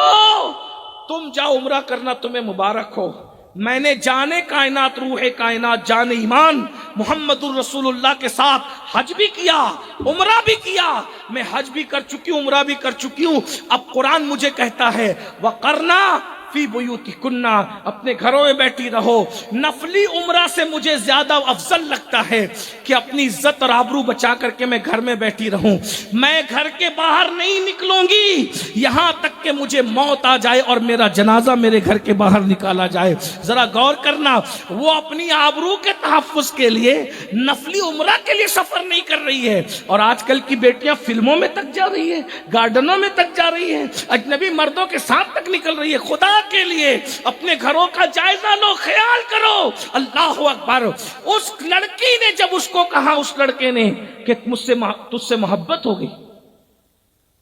تم جاؤ عمرہ کرنا، تمہیں مبارک ہو، میں نے جانے کائنات روح کائنات جان ایمان محمد الرسول اللہ کے ساتھ حج بھی کیا عمرہ بھی کیا، میں حج بھی کر چکی ہوں عمرہ بھی کر چکی ہوں۔ اب قرآن مجھے کہتا ہے وَقَرْنَا فی بیوتکن، اپنے گھروں میں بیٹھی رہو۔ نفلی عمرہ سے مجھے زیادہ افضل لگتا ہے کہ اپنی عزت اور آبرو بچا کر کے میں گھر میں بیٹھی رہوں، میں گھر کے باہر نہیں نکلوں گی یہاں تک کہ مجھے موت آ جائے اور میرا جنازہ میرے گھر کے باہر نکالا جائے۔ ذرا غور کرنا، وہ اپنی آبرو کے تحفظ کے لیے نفلی عمرہ کے لیے سفر نہیں کر رہی ہے، اور آج کل کی بیٹیاں فلموں میں تک جا رہی ہے، گارڈنوں میں تک جا رہی ہے، اجنبی مردوں کے ساتھ تک نکل رہی ہے۔ خدا کے لیے اپنے گھروں کا جائزہ لو، خیال کرو۔ اللہ اکبر! اس لڑکی نے جب اس کو کہا، اس لڑکے نے کہ تجھ سے محبت ہو گئی،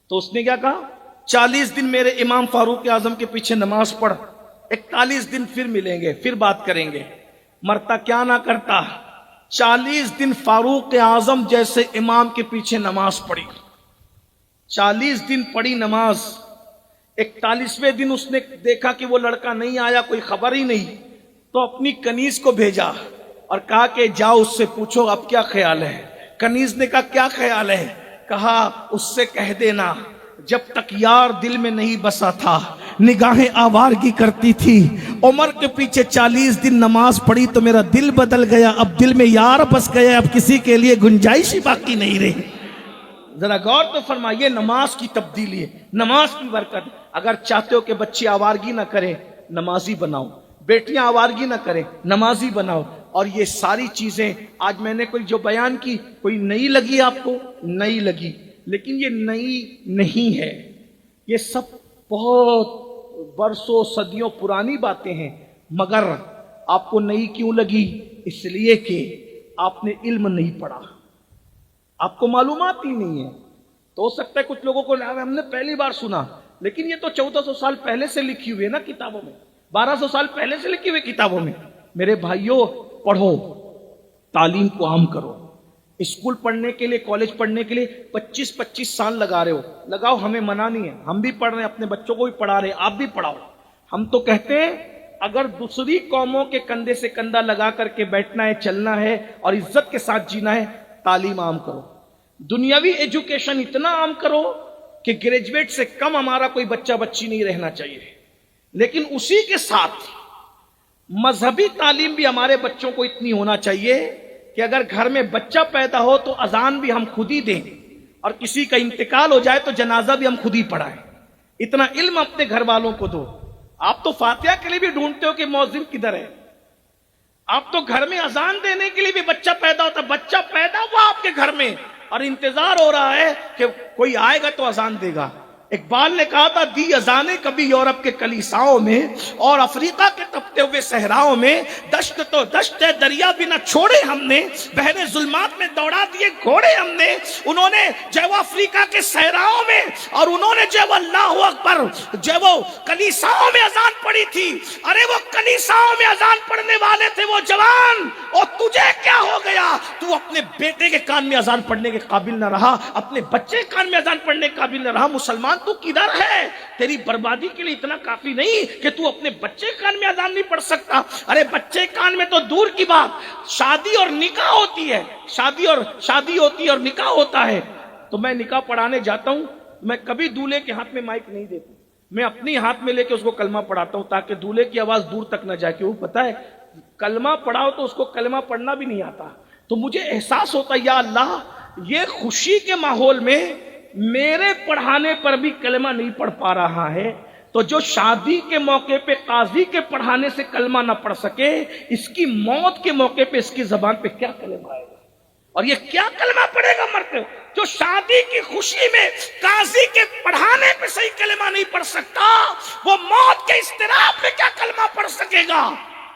تو اس نے کیا کہا 40 دن میرے امام فاروق اعظم کے پیچھے نماز پڑھ، 41 دن پھر ملیں گے، پھر بات کریں گے۔ مرتا کیا نہ کرتا، 40 دن فاروق اعظم جیسے امام کے پیچھے نماز پڑھی، 40 دن پڑھی نماز۔ 41ویں دن اس نے دیکھا کہ وہ لڑکا نہیں آیا، کوئی خبر ہی نہیں، تو اپنی کنیز کو بھیجا اور کہا کہ جاؤ اس سے پوچھو اب کیا خیال ہے۔ کنیز نے کہا کیا خیال ہے؟ کہا اس سے کہہ دینا جب تک یار دل میں نہیں بسا تھا نگاہیں آوارگی کرتی تھی، عمر کے پیچھے 40 دن نماز پڑھی تو میرا دل بدل گیا، اب دل میں یار بس گیا، اب کسی کے لیے گنجائش ہی باقی نہیں رہی۔ ذرا غور تو فرمائیے، نماز کی تبدیلی ہے، نماز کی برکت۔ اگر چاہتے ہو کہ بچے آوارگی نہ کریں، نمازی بناؤ، بیٹیاں آوارگی نہ کریں، نمازی بناؤ۔ اور یہ ساری چیزیں آج میں نے کوئی جو بیان کی، کوئی نئی لگی آپ کو؟ نئی لگی، لیکن یہ نئی نہیں ہے، یہ سب بہت برسوں صدیوں پرانی باتیں ہیں۔ مگر آپ کو نئی کیوں لگی؟ اس لیے کہ آپ نے علم نہیں پڑھا، آپ کو معلومات ہی نہیں ہے۔ تو ہو سکتا ہے کچھ لوگوں کو ہم نے پہلی بار سنا، لیکن یہ تو 1400 سال پہلے سے لکھی ہوئی ہے نا کتابوں میں، 1200 سال پہلے سے لکھی ہوئی کتابوں میں۔ میرے بھائیوں، پڑھو، تعلیم کو عام کرو، اسکول پڑھنے کے لیے، کالج پڑھنے کے لیے 25 سال لگا رہے ہو، لگاؤ، ہمیں منع نہیں ہے، ہم بھی پڑھ رہے ہیں، اپنے بچوں کو بھی پڑھا رہے ہیں، آپ بھی پڑھاؤ۔ ہم تو کہتے ہیں اگر دوسری قوموں کے کندھے سے کندھا لگا کر کے بیٹھنا ہے، چلنا ہے اور عزت کے ساتھ جینا ہے، تعلیم عام کرو، دنیاوی ایجوکیشن اتنا عام کرو کہ گریجویٹ سے کم ہمارا کوئی بچہ بچی نہیں رہنا چاہیے، لیکن اسی کے ساتھ مذہبی تعلیم بھی ہمارے بچوں کو اتنی ہونا چاہیے کہ اگر گھر میں بچہ پیدا ہو تو اذان بھی ہم خود ہی دیں، اور کسی کا انتقال ہو جائے تو جنازہ بھی ہم خود ہی پڑھائیں۔ اتنا علم اپنے گھر والوں کو دو۔ آپ تو فاتحہ کے لیے بھی ڈھونڈتے ہو کہ مؤذن کدھر ہے، آپ تو گھر میں اذان دینے کے لیے بھی بچہ پیدا ہوتا، بچہ پیدا ہوا آپ کے گھر میں اور انتظار ہو رہا ہے کہ کوئی آئے گا تو اذان دے گا۔ اقبال نے کہا تھا، دی اذانیں کبھی یورپ کے کلیساؤں میں اور افریقہ کے تپتے ہوئے صحراؤں میں، دشت تو دشت ہے، دریا بھی نہ چھوڑے ہم نے، بحر ظلمات میں دوڑا دیے گھوڑے ہم نے۔ انہوں نے جو وہ افریقہ کے صحراؤں میں اور انہوں نے جو اللہ اکبر جو وہ کلیساؤں میں اذان پڑھی تھی، ارے وہ کلیساؤں میں اذان پڑھنے والے تھے وہ جوان، اور تجھے کیا ہو گیا؟ تو اپنے بیٹے کے کان میں اذان پڑھنے کے قابل نہ رہا، اپنے بچے کے کان میں اذان پڑھنے کے قابل نہ رہا۔ مسلمان تو کدھر ہے؟ تیری بربادی کے لیے اتنا کافی نہیں کہ تو اپنے بچے کان میں اذان نہیں پڑھ سکتا؟ ارے بچے کان میں تو دور کی بات، شادی اور نکاح ہوتی ہے، شادی ہوتی ہے اور نکاح ہوتا ہے۔ تو میں نکاح پڑھانے جاتا ہوں، میں کبھی دولہے کے ہاتھ میں مائک نہیں دیتا، میں اپنی ہاتھ میں لے کے اس کو کلمہ پڑھاتا ہوں تاکہ دولہے کی آواز دور تک نہ جائے، کیوں پتہ ہے کلمہ پڑھاؤ تو اس کو کلمہ پڑھنا بھی نہیں آتا۔ تو مجھے احساس ہوتا ہے یا اللہ، یہ خوشی کے ماحول میں میرے پڑھانے پر بھی کلمہ نہیں پڑھ پا رہا ہے، تو جو شادی کے موقع پہ قاضی کے پڑھانے سے کلمہ نہ پڑھ سکے، اس کی موت کے موقع پہ اس کی زبان پہ کیا کلمہ آئے گا؟ اور یہ کیا کلمہ پڑھے گا مرتے ہو؟ جو شادی کی خوشی میں قاضی کے پڑھانے پہ صحیح کلمہ نہیں پڑھ سکتا، وہ موت کے اضطراب میں کیا کلمہ پڑھ سکے گا؟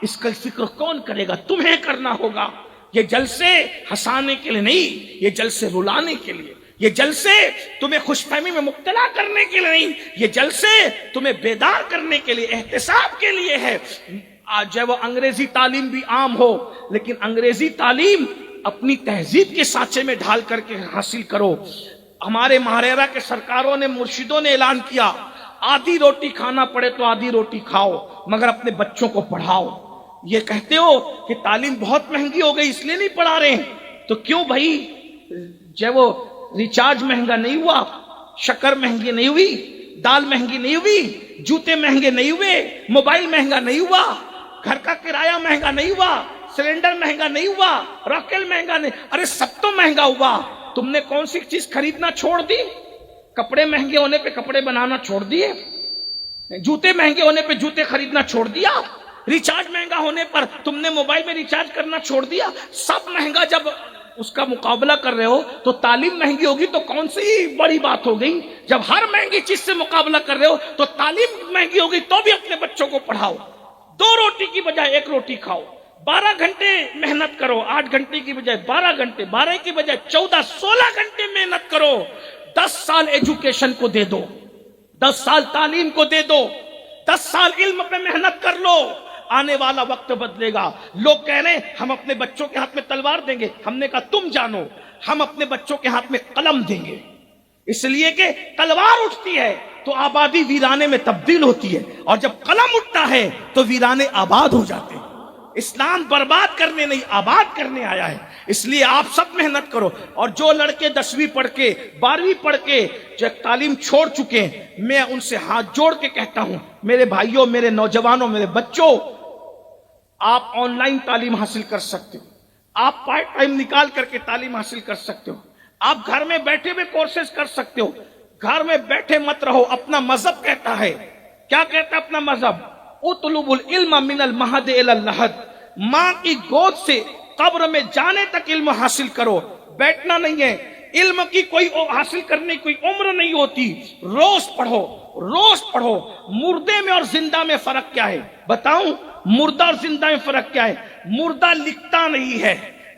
اس کا فکر کون کرے گا؟ تمہیں کرنا ہوگا۔ یہ جلسے ہنسانے کے لیے نہیں، یہ جلسے رلانے کے لیے، یہ جلسے تمہیں خوش فہمی میں مبتلا کرنے کے لیے نہیں، یہ جلسے تمہیں بیدار کرنے کے لیے، احتساب کے لیے ہے۔ آج وہ انگریزی تعلیم بھی عام ہو، لیکن انگریزی تعلیم اپنی تہذیب کے سانچے میں ڈھال کر کے حاصل کرو۔ ہمارے مہاریرا کے سرکاروں نے، مرشدوں نے اعلان کیا، آدھی روٹی کھانا پڑے تو آدھی روٹی کھاؤ، مگر اپنے بچوں کو پڑھاؤ۔ یہ کہتے ہو کہ تعلیم بہت مہنگی ہو گئی اس لیے نہیں پڑھا رہے ہیں، تو کیوں بھائی؟ جب وہ ریچارج مہنگا نہیں ہوا، شکر مہنگی نہیں ہوئی، دال مہنگی نہیں ہوئی، جوتے مہنگے نہیں ہوئے، موبائل مہنگا نہیں ہوا، گھر کا کرایہ مہنگا نہیں ہوا، سلنڈر مہنگا نہیں ہوا، راکل مہنگا نہیں، ارے سب تو مہنگا ہوا۔ تم نے کون سی چیز خریدنا چھوڑ دی؟ کپڑے مہنگے ہونے پہ کپڑے بنانا چھوڑ دیے، جوتے مہنگے ہونے پہ جوتے خریدنا چھوڑ دیا، ریچارج مہنگا ہونے پر تم نے موبائل میں ریچارج کرنا چھوڑ دیا۔ سب مہنگا جب اس کا مقابلہ کر رہے ہو تو تعلیم مہنگی ہوگی تو کون سی بڑی بات ہو گئی؟ جب ہر مہنگی چیز سے مقابلہ کر رہے ہو تو تعلیم مہنگی ہوگی تو بھی اپنے بچوں کو پڑھاؤ۔ 2 روٹی کی بجائے 1 روٹی کھاؤ، 12 گھنٹے محنت کرو، 8 گھنٹے کی بجائے 12 گھنٹے، 12 کی بجائے 14 16 گھنٹے محنت کرو۔ 10 سال ایجوکیشن کو دے دو، 10 سال تعلیم کو دے دو، 10 سال علم پہ محنت کر لو، آنے والا وقت بدلے گا۔ لوگ کہہ رہے ہیں ہم اپنے بچوں کے ہاتھ میں تلوار دیں گے، ہم نے کہا تم جانو، ہم اپنے بچوں کے ہاتھ میں قلم دیں گے، اس لیے کہ تلوار اٹھتی ہے تو آبادی ویرانے میں تبدیل ہوتی ہے، اور جب قلم اٹھتا ہے تو ویرانے آباد ہو جاتے ہیں۔ اسلام برباد کرنے نہیں، آباد کرنے آیا ہے، اس لیے آپ سب محنت کرو۔ اور جو لڑکے 10ویں پڑھ کے 12ویں پڑھ کے جو تعلیم چھوڑ چکے ہیں، میں ان سے ہاتھ جوڑ کے کہتا ہوں، میرے بھائیوں، میرے نوجوانوں، میرے بچوں، آپ آن لائن تعلیم حاصل کر سکتے ہو، آپ پارٹ ٹائم نکال کر کے تعلیم حاصل کر سکتے ہو، آپ گھر میں بیٹھے ہوئے کورسز کر سکتے ہو۔ گھر میں بیٹھے مت رہو، اپنا مذہب کہتا ہے، کیا کہتا ہے اپنا مذہب؟ اطلب العلم من المہد الی اللحد، ماں کی گود سے قبر میں جانے تک علم حاصل کرو، بیٹھنا نہیں ہے۔ علم کی کوئی حاصل کرنے کی کوئی عمر نہیں ہوتی، روز پڑھو، روز پڑھو۔ مردے میں اور زندہ میں فرق کیا ہے بتاؤں؟ مردہ اور زندہ میں فرق کیا ہے؟ مردہ لکھتا نہیں ہے،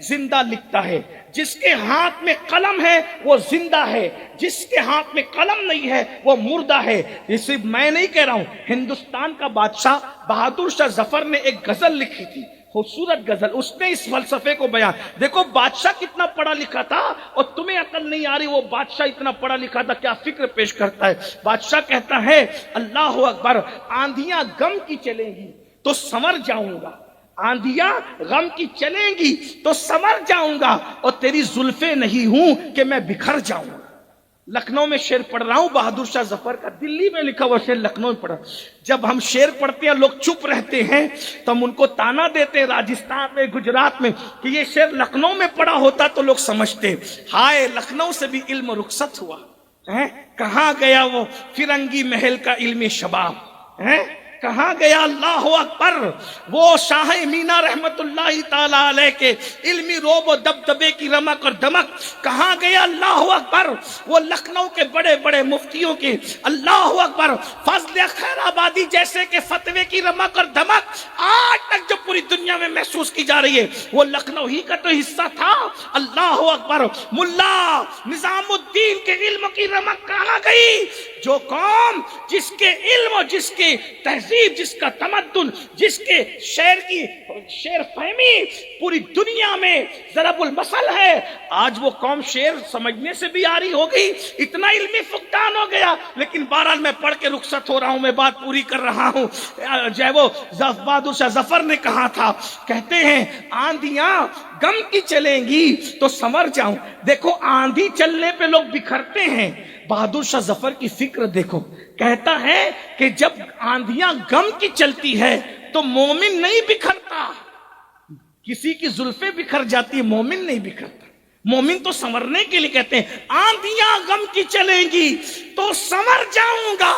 زندہ لکھتا ہے۔ جس کے ہاتھ میں قلم ہے وہ زندہ ہے، جس کے ہاتھ میں قلم نہیں ہے وہ مردہ ہے۔ یہ صرف میں نہیں کہہ رہا ہوں، ہندوستان کا بادشاہ بہادر شاہ ظفر نے ایک غزل لکھی تھی، خوبصورت غزل، اس نے اس فلسفے کو بیان. دیکھو بادشاہ کتنا پڑھا لکھا تھا اور تمہیں عقل نہیں آ رہی. وہ بادشاہ اتنا پڑھا لکھا تھا، کیا فکر پیش کرتا ہے. بادشاہ کہتا ہے اللہ اکبر، آندھیاں غم کی چلیں گی تو سنور جاؤں گا، آندھیاں غم کی چلیں گی تو سنور جاؤں گا، اور تیری زلفیں نہیں ہوں کہ میں بکھر جاؤں گا. لکھنؤ میں شعر پڑھ رہا ہوں بہادر شاہ ظفر کا، دلی میں لکھا ہوا شعر لکھنؤ میں پڑھا. جب ہم شعر پڑھتے ہیں لوگ چپ رہتے ہیں تو ہم ان کو تانا دیتے ہیں راجستھان میں، گجرات میں، کہ یہ شعر لکھنؤ میں پڑھا ہوتا تو لوگ سمجھتے. ہائے لکھنؤ سے بھی علم رخصت ہوا، کہاں گیا وہ فرنگی محل کا علم شباب، کہاں گیا اللہ اکبر وہ شاہ مینا رحمت اللہ تعالی علیہ کے علمی روب و دبدبے کی رمق اور دمک، کہاں گیا اللہ اکبر وہ لکھنؤ کے بڑے بڑے مفتیوں کے اللہ اکبر فضل خیر آبادی جیسے کہ فتوے کی رمق اور دمک آج تک جو پوری دنیا میں محسوس کی جا رہی ہے وہ لکھنؤ ہی کا تو حصہ تھا. اللہ اکبر ملا نظام الدین کے علم کی رمق کہاں گئی؟ جو قوم جس کے علم اور جس کے تہذیب، جس کا تمدن، جس کے شعر فہمی پوری دنیا میں ضرب المثل ہے، آج وہ قوم شعر سمجھنے سے بھی آری ہو گئی، اتنا علمی فقدان ہو گیا. لیکن بہرحال میں پڑھ کے رخصت ہو رہا ہوں، میں بات پوری کر رہا ہوں. جو وہ بہادر شاہ ظفر نے کہا تھا، کہتے ہیں آندھیاں غم کی چلیں گی تو سنور جاؤں. دیکھو آندھی چلنے پہ لوگ بکھرتے ہیں، بہادر شاہ ظفر کی فکر دیکھو. کہتا ہے کہ جب آندھیاں غم کی چلتی ہے تو مومن نہیں بکھرتا. کسی کی زلفیں بکھر جاتی ہے، مومن نہیں بکھرتا. مومن تو سنورنے کے لیے کہتے ہیں آندھیاں غم کی چلیں گی تو سنور جاؤں گا،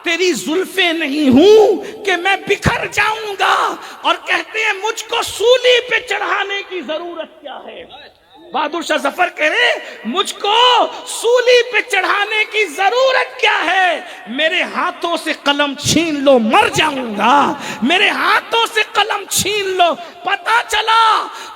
تیری زلفیں نہیں ہوں کہ میں بکھر جاؤں گا. اور کہتے ہیں مجھ کو سولی پہ چڑھانے کی ضرورت کیا ہے. بہادر شاہ ظفر کہہ رہے مجھ کو سولی پہ چڑھانے کی ضرورت کیا ہے. میرے ہاتھوں سے قلم چھین لو مر جاؤں گا، میرے ہاتھوں سے قلم چھین لو. پتا چلا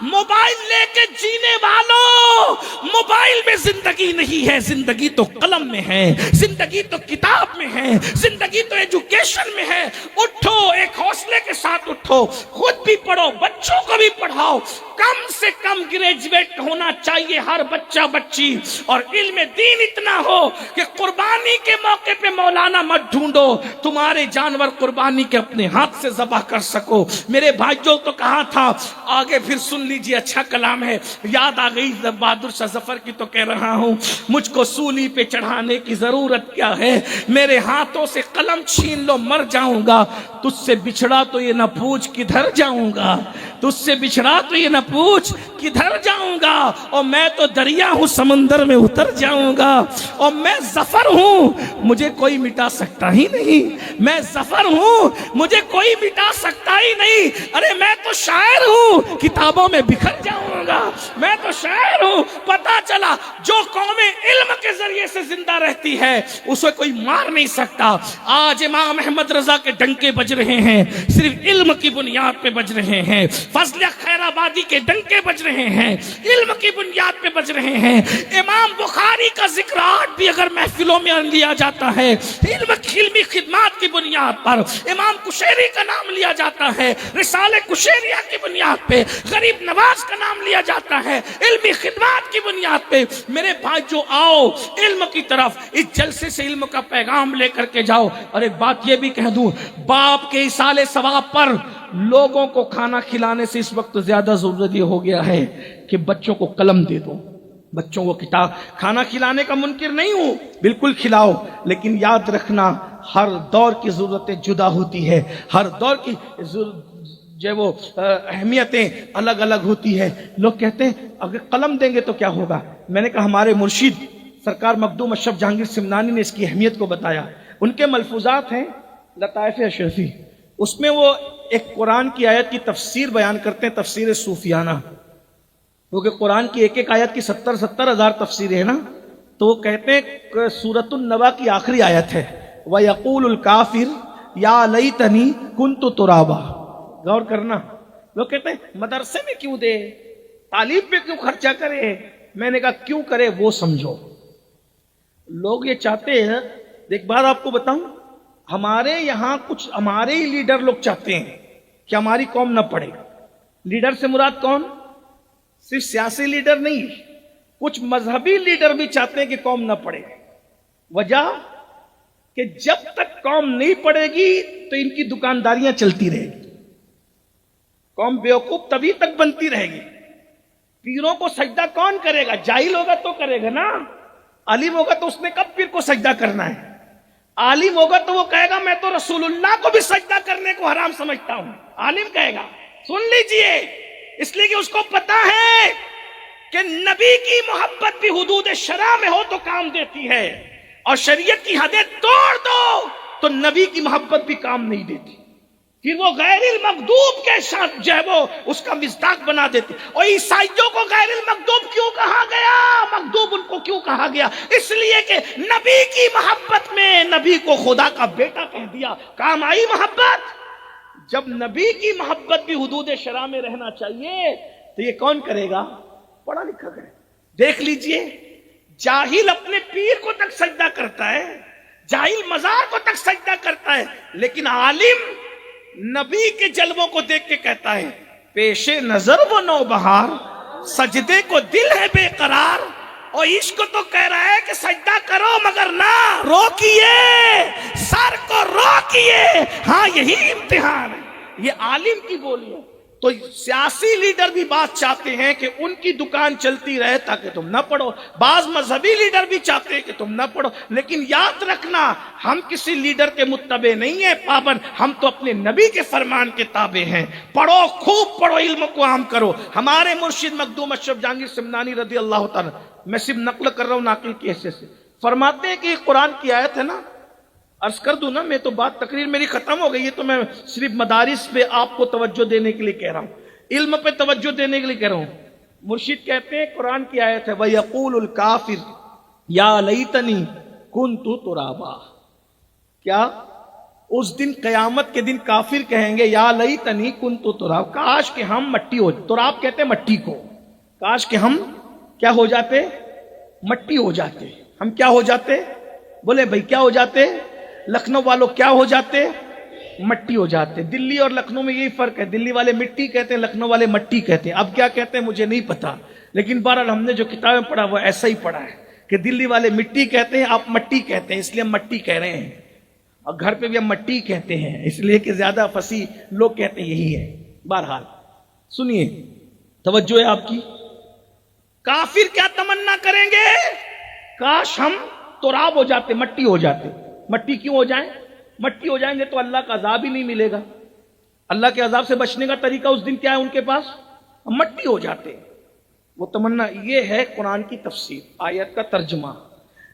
موبائل لے کے جینے والوں، موبائل میں زندگی نہیں ہے، زندگی تو قلم میں ہے، زندگی تو کتاب میں ہے، زندگی تو ایجوکیشن میں ہے. اٹھو، ایک حوصلے کے ساتھ اٹھو، خود بھی پڑھو، بچوں کو بھی پڑھاؤ. کم سے کم گریجویٹ ہونا چاہیے ہر بچہ بچی، اور علم دین اتنا ہو کہ قربانی کے موقع پہ مولانا مت ڈھونڈو، تمہارے جانور قربانی کے اپنے ہاتھ سے ذبح کر سکو. میرے بھائیوں تو کہا تھا، آگے پھر سن لیجئے، اچھا کلام ہے، یاد آ گئی بہادر شاہ ظفر کی تو کہہ رہا ہوں. مجھ کو سولی پہ چڑھانے کی ضرورت کیا ہے، میرے ہاتھوں سے قلم چھین لو مر جاؤں گا. تجھ سے بچھڑا تو یہ نہ پوچھ کدھر جاؤں گا، تجھ سے بچھڑا تو یہ نہ پوچھ کدھر جاؤں گا. اور میں تو دریا ہوں سمندر میں اتر جاؤں گا، اور میں ظفر ہوں مجھے کوئی مٹا سکتا ہی نہیں. میں ظفر ہوں مجھے کوئی مٹا سکتا ہی نہیں. ارے میں تو شاعر ہوں کتابوں میں بکھر جاؤں گا، میں تو شاعر ہوں. پتا چلا جو قوم علم کے ذریعے سے زندہ رہتی ہے اسے کوئی مار نہیں سکتا. آج امام احمد رضا کے ڈنکے بج رہے ہیں، صرف علم کی بنیاد پہ بج رہے ہیں. فضل خیر آبادی کے ڈنکے بج رہے ہیں، علم کی بنیاد پہ بج رہے ہیں. امام بخاری کا ذکر آج بھی اگر محفلوں میں لیا جاتا ہے علمی خدمات کی بنیاد پر، امام کشیری کا نام لیا جاتا ہے رسالہ کشیریہ کی بنیاد پہ، غریب نواز کا نام لیا جاتا ہے علمی خدمات کی بنیاد پہ. میرے بھائی جو آؤ علم کی طرف، اس جلسے سے علم کا پیغام لے کر کے جاؤ. اور ایک بات یہ بھی کہہ دوں، باپ کے ایصال ثواب پر لوگوں کو کھانا کھلانے سے اس وقت زیادہ ضرورت یہ ہو گیا ہے کہ بچوں کو قلم دے دو، بچوں کو کتاب. کھانا کھلانے کا منکر نہیں ہوں، بالکل کھلاؤ، لیکن یاد رکھنا ہر دور کی ضرورتیں جدا ہوتی ہے، ہر دور کی جو وہ اہمیتیں الگ الگ ہوتی ہے. لوگ کہتے ہیں اگر قلم دیں گے تو کیا ہوگا. میں نے کہا ہمارے مرشد سرکار مخدوم اشرف جہانگیر سمنانی نے اس کی اہمیت کو بتایا. ان کے ملفوظات ہیں لطائف اشرفی، اس میں وہ ایک قرآن کی آیت کی تفسیر بیان کرتے ہیں، تفسیر صوفیانہ. کیونکہ قرآن کی ایک ایک آیت کی 70 ہزار تفسیریں ہیں نا، تو وہ کہتے ہیں کہ سورۃ النبا کی آخری آیت ہے وَيَقُولُ الْكَافِرُ يَا لَيْتَنِي كُنْتُ تُرَابًا. غور کرنا، لوگ کہتے ہیں مدرسے میں کیوں دے، تعلیم پہ کیوں خرچہ کرے. میں نے کہا کیوں کرے وہ سمجھو. لوگ یہ چاہتے ہیں، ایک بات آپ کو بتاؤں، ہمارے یہاں کچھ ہمارے ہی لیڈر لوگ چاہتے ہیں کہ ہماری قوم نہ پڑھے. لیڈر سے مراد کون؟ صرف سیاسی لیڈر نہیں، کچھ مذہبی لیڈر بھی چاہتے ہیں کہ قوم نہ پڑھے۔ وجہ کہ جب تک قوم نہیں پڑھے گی تو ان کی دکانداریاں چلتی رہے گی، قوم بیوقوف تبھی تک بنتی رہے گی۔ پیروں کو سجدہ کون کرے گا؟ جاہل ہوگا تو کرے گا نا، عالم ہوگا تو اس نے کب پیر کو سجدہ کرنا ہے؟ عالم ہوگا تو وہ کہے گا میں تو رسول اللہ کو بھی سجدہ کرنے کو حرام سمجھتا ہوں، عالم کہے گا۔ سن لیجئے، اس لیے کہ اس کو پتا ہے کہ نبی کی محبت بھی حدود شرع میں ہو تو کام دیتی ہے، اور شریعت کی حدیں توڑ دو تو نبی کی محبت بھی کام نہیں دیتی، پھر وہ غیر المغضوب کے ساتھ جو ہے وہ اس کا مصداق بنا دیتے۔ اور عیسائیوں کو غیر المغضوب کیوں کہا گیا؟ مغضوب ان کو کیوں کہا گیا؟ اس لیے کہ نبی کی محبت میں نبی کو خدا کا بیٹا کہہ دیا۔ کام آئی محبت؟ جب نبی کی محبت بھی حدود شرع میں رہنا چاہیے تو یہ کون کرے گا؟ پڑھا لکھا کرے۔ دیکھ لیجئے، جاہل اپنے پیر کو تک سجدہ کرتا ہے، جاہل مزار کو تک سجدہ کرتا ہے، لیکن عالم نبی کے جلووں کو دیکھ کے کہتا ہے پیش نظر وہ نوبہار، سجدے کو دل ہے بے قرار۔ اور عشق تو کہہ رہا ہے کہ سجدہ کرو مگر نہ روکیے، سر کو روکیے، ہاں یہی امتحان ہے۔ یہ عالم کی بولی ہے۔ تو سیاسی لیڈر بھی بات چاہتے ہیں کہ ان کی دکان چلتی رہے تاکہ تم نہ پڑھو، بعض مذہبی لیڈر بھی چاہتے ہیں کہ تم نہ پڑھو، لیکن یاد رکھنا ہم کسی لیڈر کے متبع نہیں ہیں، پابند، ہم تو اپنے نبی کے فرمان کے تابع ہیں۔ پڑھو، خوب پڑھو، علم کو عام کرو۔ ہمارے مرشد مخدوم اشرف جہانگیر سمنانی رضی اللہ تعالیٰ، میں صرف نقل کر رہا ہوں ناقل کی حیثیت سے، فرماتے ہیں کہ یہ قرآن کی آیت ہے نا، عرض کر دوں نا، میں تو بات تقریر میری ختم ہو گئی ہے، تو میں صرف مدارس پہ آپ کو توجہ دینے کے لیے کہہ رہا ہوں، علم پہ توجہ دینے کے لیے کہہ رہا ہوں۔ مرشد کہتے ہیں قرآن کی آیت ہے وَيَقُولُ الْكَافِرُ يَا لَيْتَنِي كُنْتُ تُرَابًا۔ کیا اس دن قیامت کے دن کافر کہیں گے یا لیتنی کنت تراب، کاش کہ ہم مٹی ہو، تراب کہتے ہیں مٹی کو، کاش کہ ہم کیا ہو جاتے؟ مٹی ہو جاتے۔ ہم کیا ہو جاتے؟ بولے بھائی کیا ہو جاتے؟ لکھنؤ والوں کیا ہو جاتے؟ مٹی ہو جاتے۔ دلی اور لکھنؤ میں یہی فرق ہے، دلی والے مٹی کہتے ہیں، لکھنؤ والے مٹی کہتے ہیں۔ اب کیا کہتے ہیں مجھے نہیں پتا، لیکن بہرحال ہم نے جو کتابیں پڑھا وہ ایسا ہی پڑھا ہے کہ دلی والے مٹی کہتے ہیں، آپ مٹی کہتے ہیں، اس لیے ہم مٹی کہہ رہے ہیں، اور گھر پہ بھی ہم مٹی کہتے ہیں، اس لیے کہ زیادہ فصیح لوگ کہتے ہیں یہی ہے۔ بہرحال سنیے، توجہ ہے آپ کی۔ کافر کیا تمنا کریں گے؟ کاش ہم تراب ہو جاتے، مٹی ہو جاتے۔ مٹی کیوں ہو جائیں؟ مٹی ہو جائیں گے تو اللہ کا عذاب ہی نہیں ملے گا۔ اللہ کے عذاب سے بچنے کا طریقہ اس دن کیا ہے ان کے پاس؟ مٹی ہو جاتے۔ وہ تمنا، یہ ہے قرآن کی تفسیر، آیت کا ترجمہ۔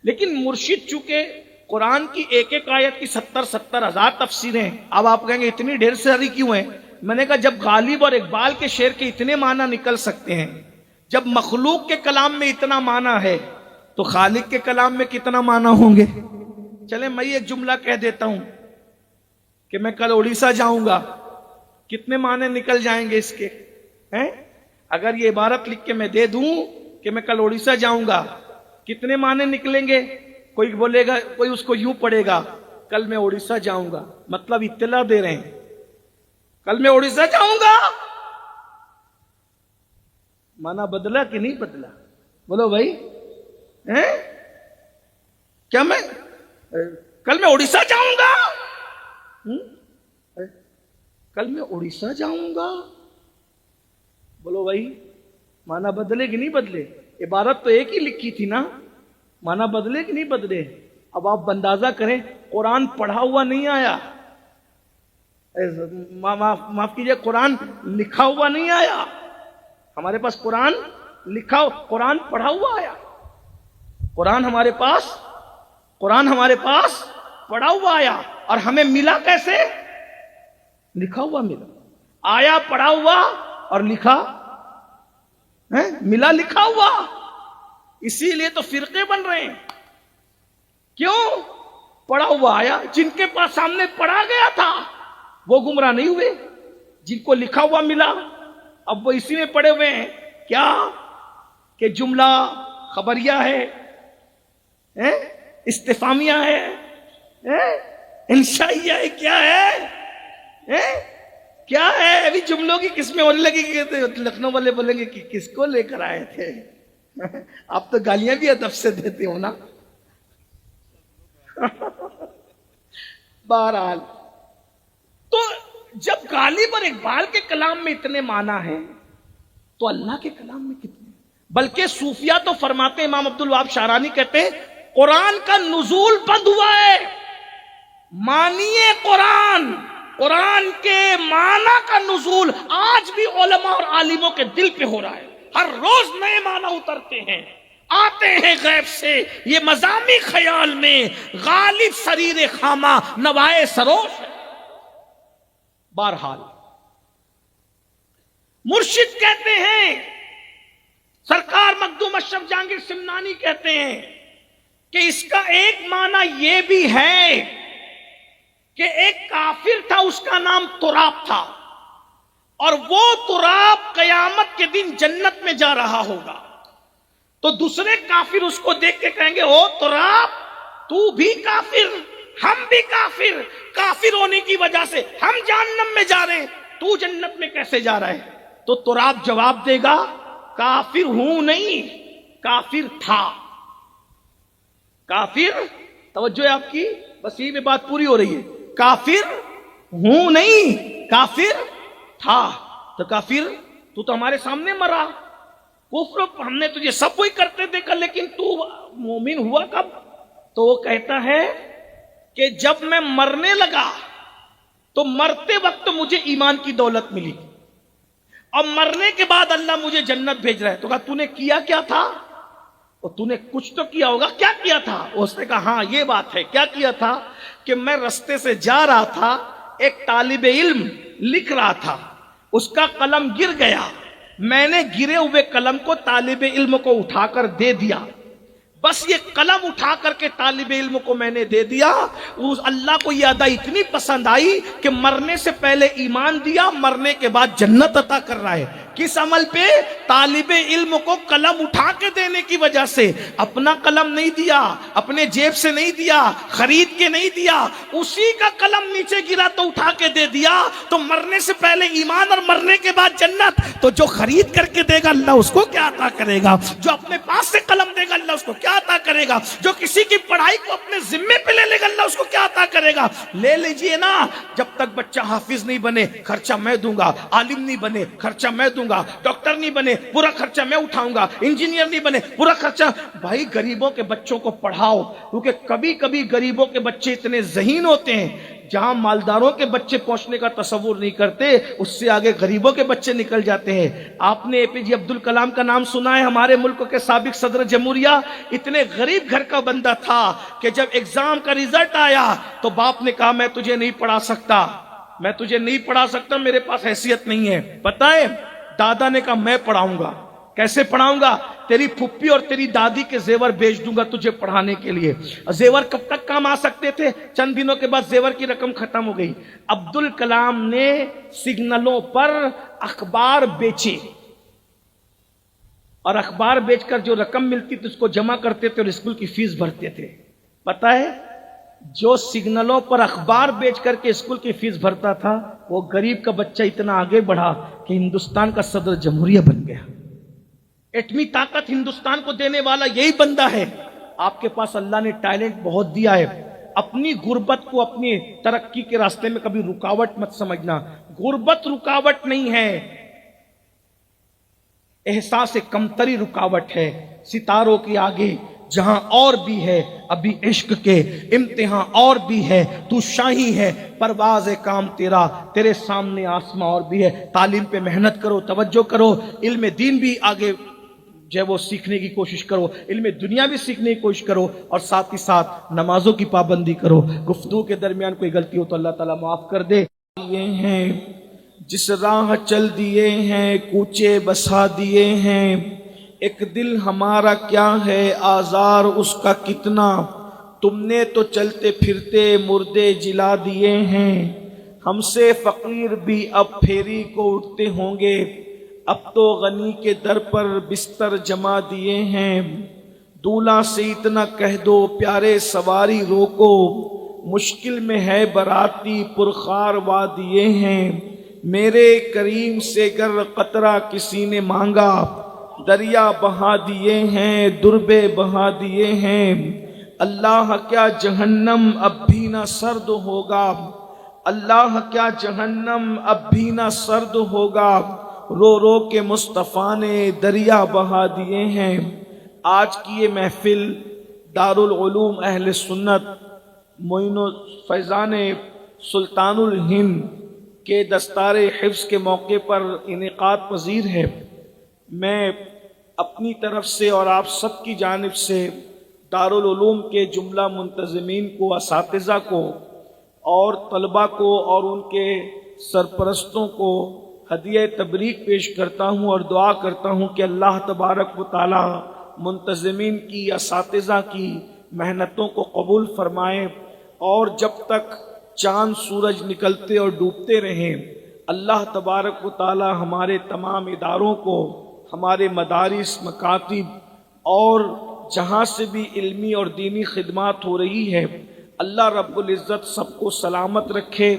لیکن مرشد چونکہ قرآن کی ایک ایک آیت کی 70 ہزار تفسیریں، اب آپ کہیں گے اتنی ڈھیر ساری کیوں ہیں؟ میں نے کہا جب غالب اور اقبال کے شعر کے اتنے معنی نکل سکتے ہیں، جب مخلوق کے کلام میں اتنا معنی ہے تو خالق کے کلام میں کتنا معنی ہوں گے؟ چلیں میں ایک جملہ کہہ دیتا ہوں کہ میں کل اڑیسہ جاؤں گا، کتنے معنی نکل جائیں گے اس کے ہیں؟ اگر یہ عبارت لکھ کے میں دے دوں کہ میں کل اڑیسہ جاؤں گا، کتنے معنی نکلیں گے؟ کوئی بولے گا، کوئی اس کو یوں پڑھے گا کل میں اڑیسہ جاؤں گا، مطلب اطلاع دے رہے ہیں کل میں اڑیسہ جاؤں گا۔ معنی بدلا کہ نہیں بدلا؟ بولو بھائی، کیا میں کل میں اڑیسہ جاؤں گا؟ کل میں اڑیسہ جاؤں گا، بولو بھائی معنی بدلے کہ نہیں بدلے؟ عبارت تو ایک ہی لکھی تھی نا، معنی بدلے کہ نہیں بدلے؟ اب آپ اندازہ کریں، قرآن پڑھا ہوا نہیں آیا، معاف کیجئے، قرآن لکھا ہوا نہیں آیا۔ ہمارے پاس قرآن لکھا، قرآن پڑھا ہوا آیا۔ قرآن ہمارے پاس پڑھا ہوا آیا، اور ہمیں ملا کیسے؟ لکھا ہوا ملا۔ آیا پڑھا ہوا اور لکھا ملا لکھا ہوا۔ اسی لیے تو فرقے بن رہے ہیں۔ کیوں؟ پڑھا ہوا آیا، جن کے پاس سامنے پڑھا گیا تھا وہ گمراہ نہیں ہوئے، جن کو لکھا ہوا ملا اب وہ اسی میں پڑے ہوئے ہیں۔ کیا کہ جملہ خبریہ ہے، استفہامیہ ہے، انشائیہ ہے، کیا ہے؟ کیا ہے ابھی جملوں کی قسمیں ہونے لگی کہ لکھنؤ والے بولیں گے کہ کس کو لے کر آئے تھے. آپ تو گالیاں بھی ادب سے دیتے ہو نا. بہرحال تو جب غالب اور اقبال کے کلام میں اتنے معنی ہیں تو اللہ کے کلام میں کتنے. بلکہ صوفیہ تو فرماتے ہیں، امام عبد الوہاب شعرانی کہتے ہیں قرآن کا نزول بند ہوا ہے. مانیے قرآن، قرآن کے معنی کا نزول آج بھی علماء اور عالموں کے دل پہ ہو رہا ہے. ہر روز نئے معنی اترتے ہیں، آتے ہیں غیب سے. یہ مضامی خیال میں غالب سریر خامہ نوائے سروش ہے. بہرحال مرشد کہتے ہیں، سرکار مخدوم اشرف جہانگیر سمنانی کہتے ہیں کہ اس کا ایک معنی یہ بھی ہے کہ ایک کافر تھا، اس کا نام تراب تھا، اور وہ تراب قیامت کے دن جنت میں جا رہا ہوگا. تو دوسرے کافر اس کو دیکھ کے کہیں گے او تراب تو بھی کافر، ہم بھی کافر، کافر ہونے کی وجہ سے ہم جہنم میں جا رہے ہیں، تو جنت میں کیسے جا رہا ہے؟ تو تراب جواب دے گا کافر ہوں نہیں، کافر تھا. کافر، توجہ ہے آپ کی، بس یہ میں بات پوری ہو رہی ہے. کافر ہوں نہیں، کافر تھا. تو کافر تو ہمارے سامنے مرا. کفر ہم نے تجھے سب کوئی کرتے دیکھا، لیکن تو مومن ہوا کب؟ تو وہ کہتا ہے کہ جب میں مرنے لگا تو مرتے وقت مجھے ایمان کی دولت ملی، اور مرنے کے بعد اللہ مجھے جنت بھیج رہا ہے. تو کہا تو نے کیا کیا تھا؟ اور تو نے کچھ تو کیا ہوگا، کیا کیا تھا؟ اس نے کہا ہاں یہ بات ہے. کیا کیا تھا؟ کہ میں رستے سے جا رہا تھا، ایک طالب علم لکھ رہا تھا، اس کا قلم گر گیا، میں نے گرے ہوئے قلم کو طالب علم کو اٹھا کر دے دیا. بس یہ قلم اٹھا کر کے طالب علم کو میں نے دے دیا. اس اللہ کو یہ ادا اتنی پسند آئی کہ مرنے سے پہلے ایمان دیا، مرنے کے بعد جنت عطا کر رہا ہے. کس عمل پہ؟ طالب علم کو قلم اٹھا کے دینے کی وجہ سے. اپنا قلم نہیں دیا، اپنے جیب سے نہیں دیا، خرید کے نہیں دیا، اسی کا قلم نیچے گرا تو اٹھا کے دے دیا. تو مرنے سے پہلے ایمان اور مرنے کے بعد جنت. تو جو خرید کر کے دے گا اللہ اس کو کیا عطا کرے گا؟ جو اپنے پاس سے قلم دے گا اللہ اس کو کیا عطا کرے گا؟ جو کسی کی پڑھائی کو اپنے ذمے پہ لے لے گا اللہ اس کو کیا عطا کرے گا؟ لے لیجئے نا. جب تک بچہ حافظ نہیں بنے خرچہ میں دوں گا، عالم نہیں بنے خرچہ میں دوں گا، ڈاکٹر نہیں بنے پورا خرچہ میں اٹھاؤں گا، انجینئر نہیں بنے پورا خرچہ. بھائی غریبوں کے بچوں کو پڑھاؤ، کیونکہ کبھی کبھی غریبوں کے بچے اتنے ذہین ہوتے ہیں جہاں مالداروں کے بچے پہنچنے کا تصور نہیں کرتے، اس سے آگے غریبوں کے بچے نکل جاتے ہیں. آپ نے اے پی جے عبد الکلام کا نام سنا ہے، ہمارے ملک کے سابق صدر جمہوریہ. اتنے غریب گھر کا بندہ تھا کہ جب ایگزام کا رزلٹ آیا تو باپ نے کہا میں تجھے نہیں پڑھا سکتا، میں تجھے نہیں پڑھا سکتا، میرے پاس حیثیت نہیں ہے. پتہ ہے دادا نے کہا میں پڑھاؤں گا. کیسے پڑھاؤں گا؟ تیری پھپھی اور تیری دادی کے زیور بیچ دوں گا تجھے پڑھانے کے لیے. زیور کب تک کام آ سکتے تھے؟ چند دنوں کے بعد زیور کی رقم ختم ہو گئی. عبد الکلام نے سگنلوں پر اخبار بیچے، اور اخبار بیچ کر جو رقم ملتی تھی اس کو جمع کرتے تھے اور اسکول کی فیس بھرتے تھے. پتہ ہے جو سگنلوں پر اخبار بیچ کر کے اسکول کی فیس بھرتا تھا وہ غریب کا بچہ اتنا آگے بڑھا کہ ہندوستان کا صدر جمہوریہ بن گیا. ایٹمی طاقت ہندوستان کو دینے والا یہی بندہ ہے. آپ کے پاس اللہ نے ٹیلنٹ بہت دیا ہے. اپنی غربت کو اپنی ترقی کے راستے میں کبھی رکاوٹ مت سمجھنا. غربت رکاوٹ نہیں ہے، احساس کمتری رکاوٹ ہے. ستاروں کے آگے جہاں اور بھی ہے ابھی عشق کے امتحان اور بھی ہے، تو شاہی ہے پرواز کام تیرا، تیرے سامنے آسماں اور بھی ہے. تعلیم پہ محنت کرو، توجہ کرو، علم دین بھی آگے جو ہے وہ سیکھنے کی کوشش کرو، علم دنیا بھی سیکھنے کی کوشش کرو، اور ساتھ ہی ساتھ نمازوں کی پابندی کرو. گفتگو کے درمیان کوئی غلطی ہو تو اللہ تعالیٰ معاف کر دے. یہ ہیں جس راہ چل دیے ہیں کوچے بسا دیے ہیں، ایک دل ہمارا کیا ہے آزار اس کا کتنا، تم نے تو چلتے پھرتے مردے جلا دیے ہیں. ہم سے فقیر بھی اب پھیری کو اٹھتے ہوں گے، اب تو غنی کے در پر بستر جما دیے ہیں. دولہا سے اتنا کہہ دو پیارے سواری روکو، مشکل میں ہے براتی پرخار وا دیے ہیں. میرے کریم سے گر قطرہ کسی نے مانگا، دریا بہا دیے ہیں، دربے بہا دیے ہیں، اللہ کیا جہنم اب بھی نہ سرد ہوگا، اللہ کیا جہنم اب بھی نہ سرد ہوگا، رو رو کے مصطفیٰ نے دریا بہا دیے ہیں۔ آج کی یہ محفل دارالعلوم اہل سنت معین الفیضان سلطان الہند کے دستار حفظ کے موقع پر انعقاد پذیر ہے۔ میں اپنی طرف سے اور آپ سب کی جانب سے دارالعلوم کے جملہ منتظمین کو، اساتذہ کو اور طلباء کو اور ان کے سرپرستوں کو ہدیہ تبریک پیش کرتا ہوں اور دعا کرتا ہوں کہ اللہ تبارک و تعالی منتظمین کی، اساتذہ کی محنتوں کو قبول فرمائے، اور جب تک چاند سورج نکلتے اور ڈوبتے رہیں اللہ تبارک و تعالی ہمارے تمام اداروں کو، ہمارے مدارس، مکاتب اور جہاں سے بھی علمی اور دینی خدمات ہو رہی ہے، اللہ رب العزت سب کو سلامت رکھے،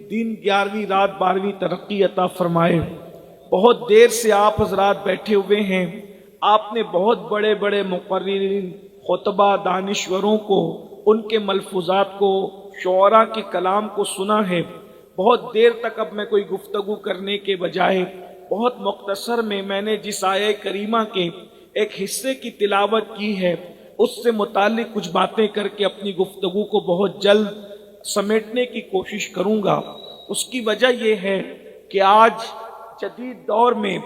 دین 11ویں رات 12ویں ترقی عطا فرمائے۔ بہت دیر سے آپ حضرات بیٹھے ہوئے ہیں، آپ نے بہت بڑے بڑے مقررین، خطبہ، دانشوروں کو، ان کے ملفوظات کو، شعراء کے کلام کو سنا ہے۔ بہت دیر تک اب میں کوئی گفتگو کرنے کے بجائے بہت مختصر میں نے جس آیہ کریمہ کے ایک حصے کی تلاوت کی ہے اس سے متعلق کچھ باتیں کر کے اپنی گفتگو کو بہت جلد سمیٹنے کی کوشش کروں گا۔ اس کی وجہ یہ ہے کہ آج جدید دور میں،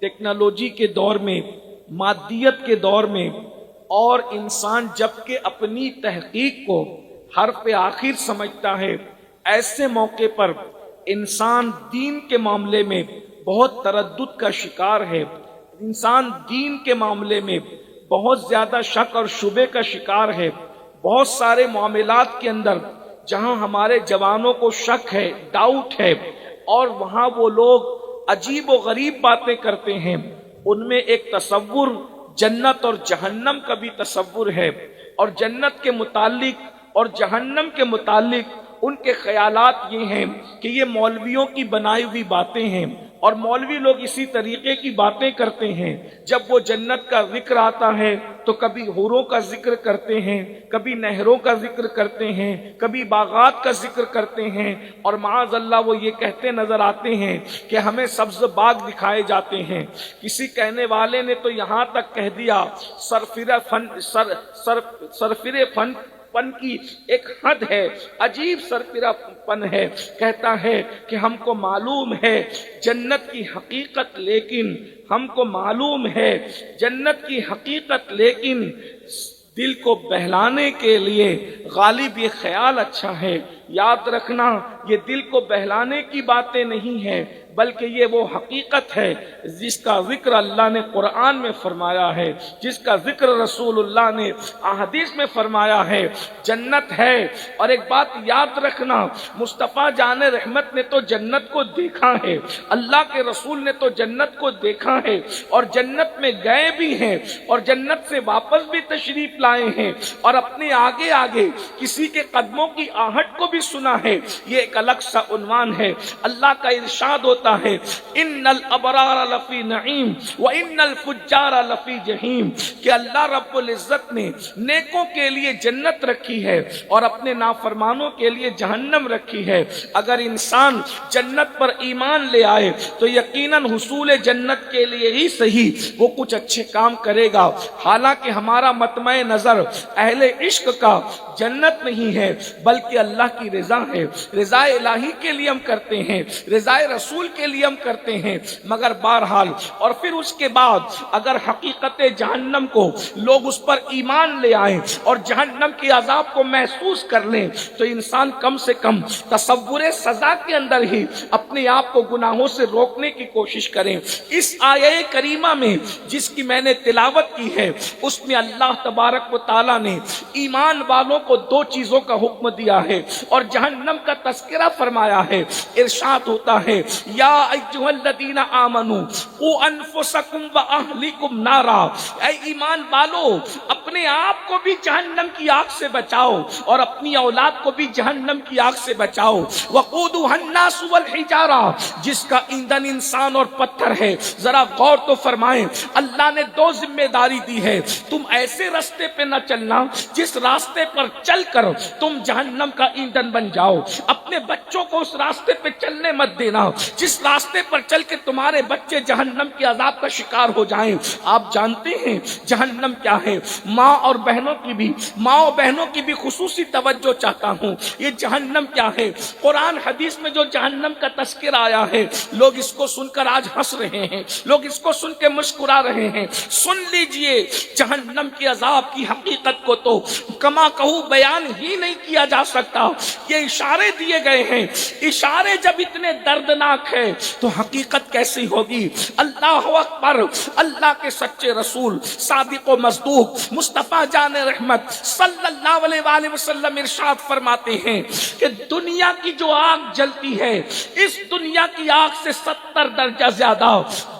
ٹیکنالوجی کے دور میں، مادیت کے دور میں، اور انسان جب کہ اپنی تحقیق کو حرف آخر سمجھتا ہے، ایسے موقع پر انسان دین کے معاملے میں بہت تردد کا شکار ہے، انسان دین کے معاملے میں بہت زیادہ شک اور شبے کا شکار ہے۔ بہت سارے معاملات کے اندر جہاں ہمارے جوانوں کو شک ہے، ڈاؤٹ ہے، اور وہاں وہ لوگ عجیب و غریب باتیں کرتے ہیں، ان میں ایک تصور جنت اور جہنم کا بھی تصور ہے، اور جنت کے متعلق اور جہنم کے متعلق ان کے خیالات یہ ہیں کہ یہ مولویوں کی بنائی ہوئی باتیں ہیں، اور مولوی لوگ اسی طریقے کی باتیں کرتے ہیں۔ جب وہ جنت کا ذکر آتا ہے تو کبھی حوروں کا ذکر کرتے ہیں، کبھی نہروں کا ذکر کرتے ہیں، کبھی باغات کا ذکر کرتے ہیں، اور معاذ اللہ وہ یہ کہتے نظر آتے ہیں کہ ہمیں سبز باغ دکھائے جاتے ہیں۔ کسی کہنے والے نے تو یہاں تک کہہ دیا سرفرے فن کی ایک حد ہے، عجیب سرفرا پن ہے، کہتا ہے کہ ہم کو معلوم ہے جنت کی حقیقت، لیکن ہم کو معلوم ہے جنت کی حقیقت، لیکن دل کو بہلانے کے لیے غالب یہ خیال اچھا ہے۔ یاد رکھنا یہ دل کو بہلانے کی باتیں نہیں ہیں، بلکہ یہ وہ حقیقت ہے جس کا ذکر اللہ نے قرآن میں فرمایا ہے، جس کا ذکر رسول اللہ نے احادیث میں فرمایا ہے۔ جنت ہے، اور ایک بات یاد رکھنا، مصطفیٰ جان رحمت نے تو جنت کو دیکھا ہے، اللہ کے رسول نے تو جنت کو دیکھا ہے، اور جنت میں گئے بھی ہیں، اور جنت سے واپس بھی تشریف لائے ہیں، اور اپنے آگے آگے کسی کے قدموں کی آہٹ کو بھی سنا ہے۔ یہ ایک الگ سا عنوان ہے۔ اللہ کا ارشاد ہوتا ہے ان الابرار لفی نعیم وان الفجار لفی جہیم، کہ اللہ رب العزت نے نیکوں کے لیے جنت رکھی ہے اور اپنے نافرمانوں کے لیے جہنم رکھی ہے۔ اگر انسان جنت پر ایمان لے آئے تو یقیناً حصول جنت کے لیے ہی صحیح وہ کچھ اچھے کام کرے گا۔ حالانکہ ہمارا مطمع نظر اہل عشق کا جنت نہیں ہے بلکہ اللہ کی رضا ہے۔ رضا الہی کے لیے ہم کرتے ہیں، رضا رسول کے لیے ہم کرتے ہیں، مگر بہرحال اور پھر اس کے بعد اگر حقیقت جہنم کو لوگ اس پر ایمان لے آئیں اور جہنم کے عذاب کو محسوس کر لیں تو انسان کم سے کم تصور سزا کے اندر ہی اپنے آپ کو گناہوں سے روکنے کی کوشش کریں۔ اس آیہ کریمہ میں جس کی میں نے تلاوت کی ہے اس میں اللہ تبارک و تعالی نے ایمان والوں کو دو چیزوں کا حکم دیا ہے اور جہنم کا تذکرہ فرمایا ہے۔ ارشاد ہوتا ہے یا یا ایھا الذین آمنوا قوا انفسکم واہلکم نارا، اے ایمان والو اپنے آپ کو بھی جہنم کی آگ سے بچاؤ اور اپنی اولاد کو بھی جہنم کی آگ سے بچاؤ۔ وقودھا الناس والحجارہ، جس کا ایندھن انسان اور پتھر ہے۔ ذرا غور تو فرمائیں، اللہ نے دو ذمہ داری دی ہے، تم ایسے راستے پہ نہ چلنا جس راستے پر چل کر تم جہنم کا ایندھن بن جاؤ، اپنے بچوں کو اس راستے پہ چلنے مت دینا جس راستے پر چل کے تمہارے بچے جہنم کے عذاب کا شکار ہو جائیں۔ آپ جانتے ہیں جہنم کیا ہے؟ ماں اور بہنوں کی بھی خصوصی توجہ چاہتا ہوں، یہ جہنم کیا ہے؟ قرآن حدیث میں جو جہنم کا تذکرہ آیا ہے، لوگ اس کو سن کر آج ہنس رہے ہیں، لوگ اس کو سن کے مسکرا رہے ہیں۔ سن لیجئے جہنم کے عذاب کی حقیقت کو تو کما کہو بیان ہی نہیں کیا جا سکتا، یہ اشارے دیے گئے ہیں۔ اشارے جب اتنے دردناک ہیں تو حقیقت کیسی ہوگی؟ اللہ اکبر! اللہ کے سچے رسول صادق و مصدوق مصطفیٰ جان رحمت صلی اللہ علیہ وآلہ وسلم ارشاد فرماتے ہیں کہ دنیا کی جو آگ جلتی ہے، اس دنیا کی آگ سے 70 درجہ زیادہ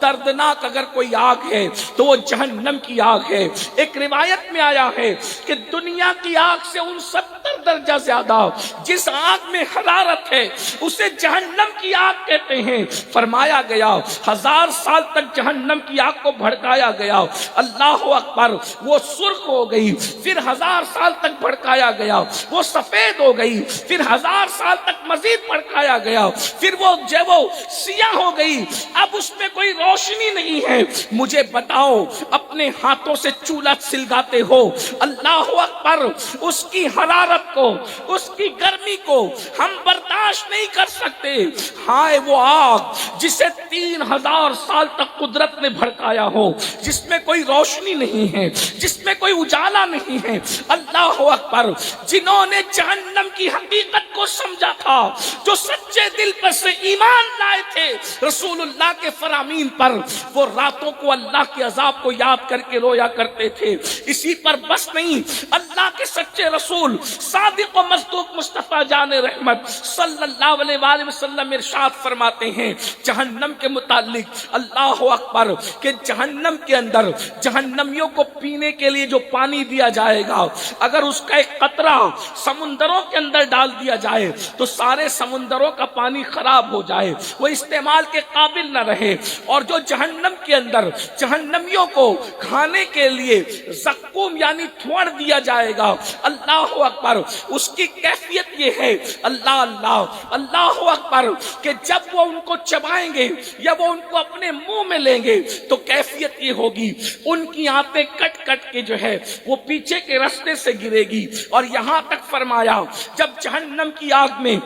دردناک اگر کوئی آگ ہے تو وہ جہنم کی آگ ہے۔ ایک روایت میں آیا ہے کہ دنیا کی آگ سے 69 درجہ زیادہ جس آگ میں حرارت ہے اسے جہنم کی آگ کہتے ہیں۔ فرمایا گیا 1000 سال تک جہنم کی آگ کو بھڑکایا گیا، اللہ اکبر، وہ سرخ ہو گئی، پھر 1000 سال تک بھڑکایا گیا، وہ سفید ہو گئی، پھر 1000 سال تک مزید بھڑکایا گیا، پھر وہ سیاہ ہو گئی، اب اس میں کوئی روشنی نہیں ہے۔ مجھے بتاؤ، اپنے ہاتھوں سے چولہا سلگاتے ہو، اللہ اکبر، اس کی حرارت کو، اس کی گرمی کو ہم برداشت نہیں کر سکتے۔ ہائے وہ آگ جسے 3000 سال تک قدرت نے بھڑکایا ہو، جس میں کوئی روشنی نہیں ہے، جس میں کوئی اجالا نہیں ہے۔ اللہ اکبر! جنہوں نے جہنم کی حقیقت کو سمجھا تھا، جو سچے دل پر سے ایمان لائے تھے رسول اللہ کے فرامین پر، وہ راتوں کو اللہ کے عذاب کو یاد کر کے رویا کرتے تھے۔ اسی پر بس نہیں، اللہ کے سچے رسول صادق و مصدوق مصطفیٰ جان رحمت صلی اللہ علیہ وآلہ وسلم ارشاد فرماتے ہیں جہنم کے متعلق، اللہ اکبر، کہ جہنم کے اندر جہنمیوں کو پینے کے لیے جو پانی دیا جائے گا، اگر اس کا ایک قطرہ سمندروں کے اندر ڈال دیا جائے تو سارے سمندروں کا پانی خراب ہو جائے، وہ استعمال کے قابل نہ رہے۔ اور جو جہنم کے اندر جہنمیوں کو کھانے کے لیے زقوم یعنی تھوڑ دیا جائے گا، اللہ اکبر، اس کی کیفیت یہ ہے، اللہ اللہ اللہ اکبر، کہ جب وہ ان کو چبائیں گے یا وہ ان کو اپنے منہ میں لیں گے تو کیفیت یہ ہوگی، ان کی آنتیں کٹ کٹ کے جو ہے وہ پیچھے کے رستے سے گرے گی۔ اور یہاں تک فرمایا جب جہنم کی آگ میں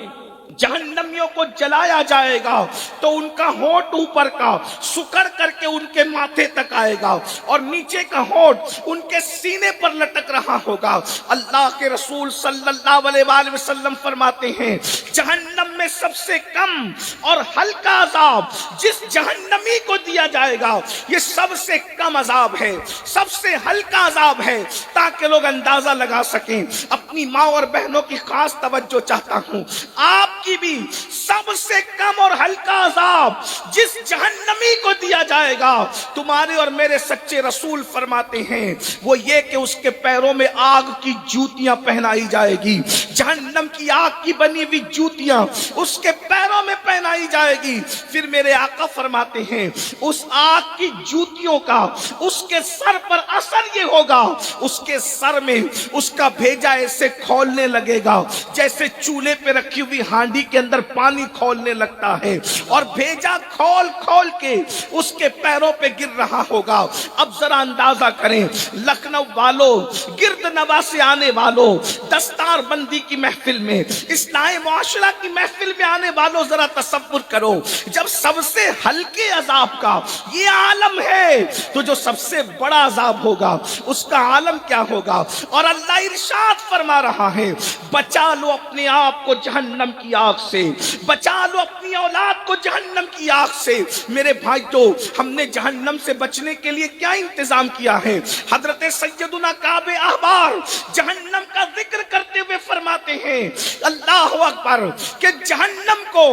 جہنمیوں کو جلایا جائے گا تو ان کا ہونٹ اوپر کا سکڑ کر کے ان کے ماتھے تک آئے گا اور نیچے کا ہونٹ ان کے سینے پر لٹک رہا ہوگا۔ اللہ کے رسول صلی اللہ علیہ وآلہ وسلم فرماتے ہیں جہنم میں سب سے کم اور ہلکا عذاب جس جہنمی کو دیا جائے گا یہ سب سے کم عذاب ہے، سب سے ہلکا عذاب ہے، تاکہ لوگ اندازہ لگا سکیں۔ اپنی ماں اور بہنوں کی خاص توجہ چاہتا ہوں، آپ کی بھی سب سے کم اور ہلکا عذاب جس جہنمی کو دیا جائے گا، تمہارے اور میرے سچے رسول فرماتے ہیں وہ یہ کہ اس کے پیروں میں آگ کی جوتیاں پہنائی جائے گی، جہنم کی آگ کی بنی ہوئی جوتیاں اس کے پیروں میں پہنائی جائے گی۔ پھر میرے آقا فرماتے ہیں اس آگ کی جوتیوں کا اس کے سر پر اثر یہ ہوگا، اس کے سر میں اس کا بھیجا ایسے کھولنے لگے گا جیسے چولہے پہ رکھی ہوئی ہانڈی کے اندر پانی کھولنے لگتا ہے، اور بھیجا کھول کھول کے اس کے پیروں پہ گر رہا ہوگا۔ اب ذرا اندازہ کریں، لکھنؤ والوں، گرد نواح سے آنے والوں، دستار بندی کی محفل میں، اصلاح معاشرہ کی محفل میں آنے والوں، ذرا تصور کرو جب سب سے ہلکے عذاب کا یہ عالم ہے تو جو سب سے بڑا عذاب ہوگا اس کا عالم کیا ہوگا۔ اور اللہ ارشاد فرما رہا ہے بچا لو اپنے آپ کو جہنم کی آگ سے، بچا لو اپنی اولاد کو جہنم کی آگ سے۔ میرے بھائیو، ہم نے جہنم سے بچنے کے لیے کیا انتظام کیا ہے؟ حضرت سیدنا کعب احبار جہنم کا ذکر کرتے ہوئے فرماتے فرماتے ہیں اللہ اکبر کہ جہنم کو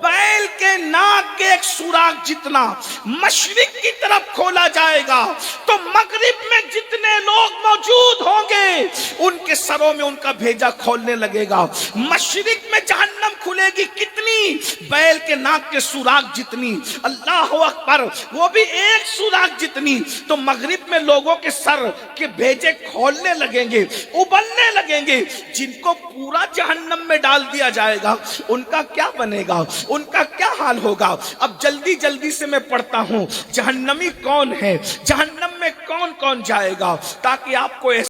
بیل کے ناک کے ایک سوراخ جتنا مشرق کی طرف کھولا جائے گا تو مغرب میں جتنے لوگ موجود ہوں گے ان کے سروں میں ان کا بھیجا کھولنے لگے گا. مشرق میں جہنم کھلے گی کتنی؟ بیل کے ناک کے سوراخ جتنی. اللہ اکبر، وہ بھی ایک سوراخ جتنی. تو مغرب میں لوگوں کے سر کے بھیجے کھولنے لگیں گے، ابلنے لگیں گے. جن کو پورا جہنم میں ڈال دیا جائے گا ان کا کیا بنے گا، ان کا کیا حال ہوگا؟ اب جلدی جلدی سے میں پڑھتا ہوں جہنمی کون ہے، جہنم میں کون کون جائے گا، تاکہ آپ کو